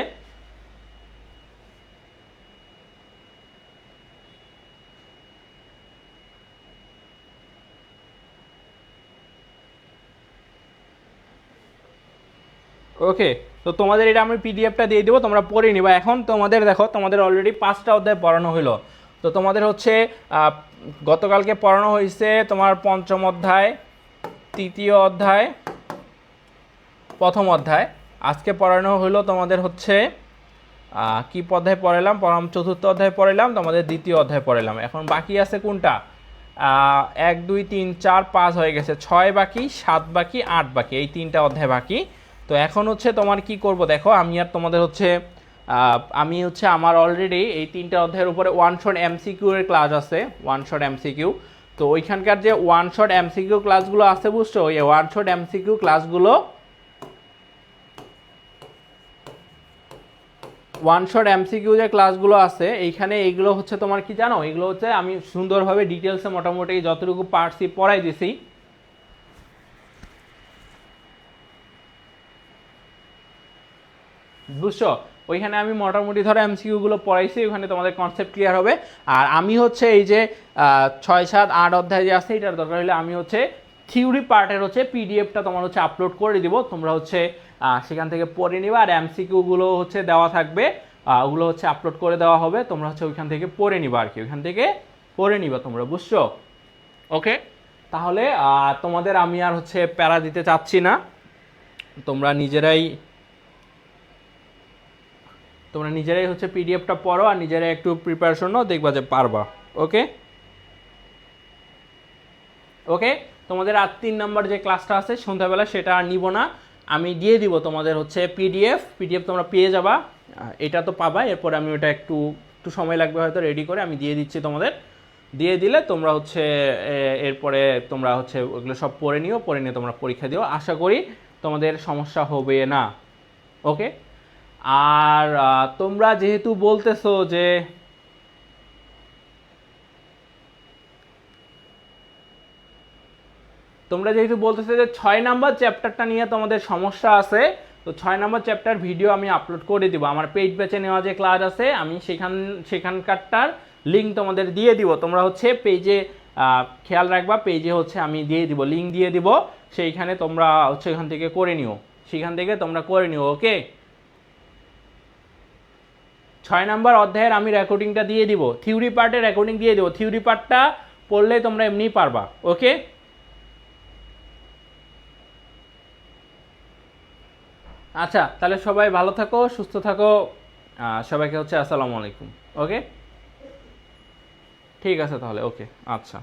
ওকে, তো তোমাদের এটা আমি পিডিএফটা দিয়ে দেবো, তোমরা পড়ে নিবা। এখন তোমাদের দেখো, তোমাদের অলরেডি 5টা অধ্যায় পড়ানো হলো। তো তোমাদের হচ্ছে গতকালকে পড়ানো হয়েছে তোমার 5ম অধ্যায়, 3য় অধ্যায়, 1ম অধ্যায়। আজকে পড়ানো হলো তোমাদের হচ্ছে কি অধ্যায় পড়ালাম, 4র্থ অধ্যায় পড়ালাম, তোমাদের 2য় অধ্যায় পড়ালাম। এখন বাকি আছে কোনটা, 1 2 3 4 5 হয়ে গেছে, 6 বাকি, 7 বাকি, 8 বাকি, এই 3টা অধ্যায় বাকি। তো এখন হচ্ছে তোমার কি করব দেখো, আমি আর তোমাদের হচ্ছে আমার অলরেডি এই 3টা অধ্যায়ের উপরে ওয়ান শট এমসিকিউ এর ক্লাস আছে, ওয়ান শট এমসিকিউ। তো ওইখানকার যে ওয়ান শট এমসিকিউ ক্লাসগুলো আছে বুঝছো, ওই ওয়ান শট এমসিকিউ ক্লাসগুলো ওয়ান শট এমসিকিউ যে ক্লাসগুলো আছে এইখানে এইগুলো হচ্ছে তোমার কি জানো, এগুলো হচ্ছে আমি সুন্দরভাবে ডিটেলসে মোটামুটি যতটুকু পারছি পড়াই দিছি। বুঝছো, ওইখানে আমি মোটামুটি ধরো এমসিকিউ গুলো পড়াইছি, ওইখানে তোমাদের কনসেপ্ট ক্লিয়ার হবে। আর আমি হচ্ছে এই যে 6, 7, 8 অধ্যায় যে আছে এটার দরকার হলে আমি হচ্ছে থিওরি পার্টের হচ্ছে পিডিএফটা তোমার হচ্ছে আপলোড করে দিব, তোমরা হচ্ছে সেখান থেকে পড়ে নিবা। আর এমসিকিউ গুলো হচ্ছে দেওয়া থাকবে, ওগুলো হচ্ছে আপলোড করে দেওয়া হবে, তোমরা হচ্ছে ওইখান থেকে পড়ে নিবা আর কি, ওইখান থেকে পড়ে নিবা তোমরা, বুঝছো? ওকে, তাহলে তোমাদের আমি আর হচ্ছে প্যারা দিতে চাচ্ছি না, তোমরা নিজেরাই হচ্ছে পিডিএফটা পড়ো আর নিজেরাই একটু প্রিপারেশন নাও, দেখবা যে পারবা। ওকে ওকে, তোমাদের আর 3 নম্বর যে ক্লাসটা আছে সন্ধ্যাবেলা সেটা আর নিব না, আমি দিয়ে দিব তোমাদের হচ্ছে পিডিএফ তোমরা পেয়ে যাবা, এটা তো পাবা। এরপরে আমি ওটা একটু সময় লাগবে হয়তো রেডি করে আমি দিয়ে দিচ্ছি তোমাদের, দিয়ে দিলে তোমরা হচ্ছে এরপরে তোমরা হচ্ছে ওগুলো সব পড়ে নিয়ে তোমরা পরীক্ষা দিও, আশা করি তোমাদের সমস্যা হবে না। ওকে, আর তোমরা যেহেতু বলতেছো যে যে 6 নাম্বার চ্যাপ্টারটা নিয়ে তোমাদের সমস্যা আছে, তো 6 নাম্বার চ্যাপ্টার ভিডিও আমি আপলোড করে দিব আমার পেজ ব্যাচে নেওয়া যে ক্লাস আছে, আমি সেখানকারটার লিঙ্ক তোমাদের দিয়ে দিব। তোমরা হচ্ছে পেজে খেয়াল রাখবা, পেজে হচ্ছে আমি দিয়ে দিব, লিঙ্ক দিয়ে দিব, সেইখানে তোমরা হচ্ছে এখান থেকে করে নিও, সেখান থেকে তোমরা করে নিও। ওকে, 6 নাম্বার অধ্যায়ের আমি রেকর্ডিংটা দিয়ে দিব, থিওরি পার্টের রেকর্ডিং দিয়ে দিব, থিওরি পার্টটা পড়লে তোমরা এমনিই পারবা। ওকে, আচ্ছা তাহলে সবাই ভালো থাকো, সুস্থ থাকো, সবাইকে হচ্ছে আসসালামু আলাইকুম। ওকে, ঠিক আছে তাহলে, ওকে, আচ্ছা।